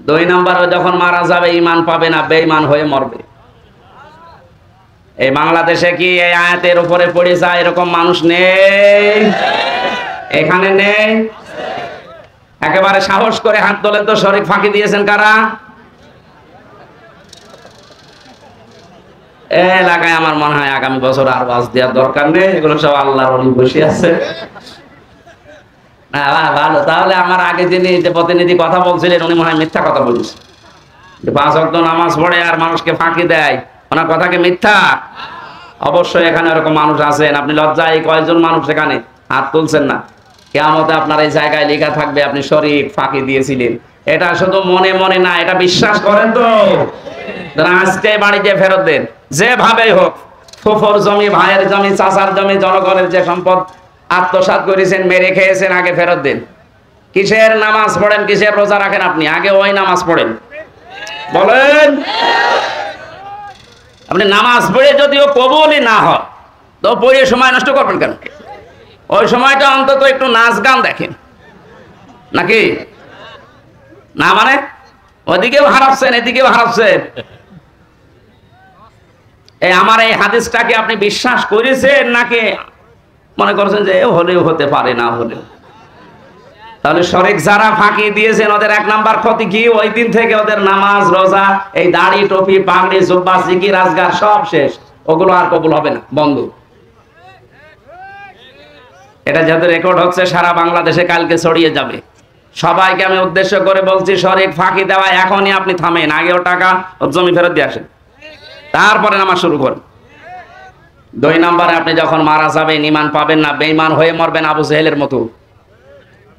দুই নম্বরে, যখন মারা যাবে ঈমান পাবে না, বেঈমান হয়ে মরবে। এই বাংলাদেশে কি এই আয়াতের উপরে পড়ে যায় এরকম মানুষ নেই? এখানে নেই? একেবারে সাহস করে হাত তোলেন তো, শরীর ফাঁকি দিয়েছেন কারা? এলাকায় আমার মনে হয় আগামী বছর আর বাস দেওয়ার দরকার নেই, এগুলো সব আল্লাহর ওলি বসে আছে। ভালো, তাহলে আমার আগে যিনি যে প্রতিনিধি কথা বলছিলেন উনি মনে হয় মিথ্যা কথা বলছেন। 5 ওয়াক্ত নামাজ পড়ে আর মানুষকে ফাঁকি দেয়, ওনার কথা কি মিথ্যা? অবশ্যই এখানে এরকম মানুষ আছেন। আপনি লজ্জায় কয়েকজন মানুষ এখানে হাত তুলছেন না, কিয়ামতে আপনার এই জায়গায় লেখা থাকবে আপনি শরীর ফাঁকি দিয়েছিলেন। এটা শুধু মনে মনে না, এটা বিশ্বাস করেন তো? আজকে বাড়িতে ফেরত দেন, যেভাবেই হোক। ফুফুর জমি, ভাইয়ের জমি, চাচার জমি, জনগণের যে সম্পদ আত্মসাৎ করেছেন, মেরে খেয়েছেন, আগে ফেরত দেন। কিসের নামাজ পড়েন, কিসের রোজা রাখেন আপনি? আগে ওই নামাজ পড়েন। বলেন। আপনি নামাজ পড়ে যদিও কবুলই না হয়, তো পড়ে সময় নষ্ট করবেন কেন? ওই সময়টা অন্তত একটু নাচ গান দেখেন, নাকি না? মানে ওদিকেও হারাচ্ছেন, এদিকেও হারাচ্ছেন। আমার এই হাদিসটাকে আপনি বিশ্বাস করেছেন নাকি মনে করছেন যে হলেও হতে পারে, না হলেও? তাহলে শরীক যারা ফাঁকি দিয়েছেন ওদের 1 নাম্বার ক্ষতি কি? ওই দিন থেকে ওদের নামাজ, রোজা, এই দাড়ি, টুপি, পাগড়ি, জুব্বা, জিকির, আজগার সব শেষ, ওগুলো আর কবুল হবে না, বন্ধ। এটা যাদের রেকর্ড হচ্ছে সারা বাংলাদেশে কালকে ছড়িয়ে যাবে। সবাইকে আমি উদ্দেশ্য করে বলছি, শরীক ফাঁকি দেওয়া এখনই আপনি থামেন, আগেও টাকা ও জমি ফেরত দিয়ে আসেন, তারপরে নামাজ শুরু করেন। 2 নম্বরে, আপনি যখন মারা যাবেন ঈমান পাবেন না, বেঈমান হয়ে মরবেন আবু জেহেলের মতো।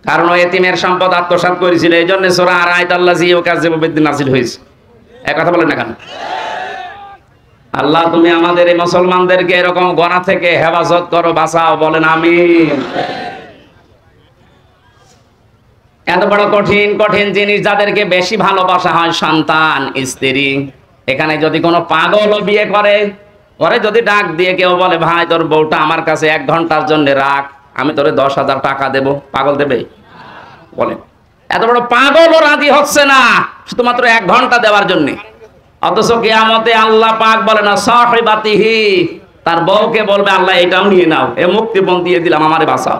কারণ ওই এতিমের সম্পদ আত্মসাৎ করেছিল, এই জন্য সূরা আরাইতাল্লাযী ইউকাযযিবু বিদ্দীন নাযিল হয়েছে। এক কথা বলেন না কেন? আল্লাহ তুমি আমাদের এই মুসলমানদেরকে এরকম গোনা থেকে হেফাজত করো, বাঁচাও, বলেন আমিন। এত বড় কঠিন কঠিন জিনিস যাদেরকে বেশি ভালোবাসা হয়, সন্তান, স্ত্রী, এখানে যদি কোনো পাগল বিয়ে করে, পরে যদি ডাক দিয়ে কেউ বলে, ভাই তোর বউটা আমার কাছে 1 ঘন্টার জন্য রাখ, আমি তোরে 10,000 টাকা দেব, পাগল দেবে? বলেন। এত বড় পাগলও রাজি হচ্ছে না শুধুমাত্র 1 ঘন্টা দেওয়ার জন্য। অথচ কিয়ামতে আল্লাহ পাক বলে না, সাহিবাতিহি, তার বউকে বলবে, আল্লাহ এটাও নিয়ে নাও, এ মুক্তিপণ দিয়ে দিলাম, আমারে বাঁচাও।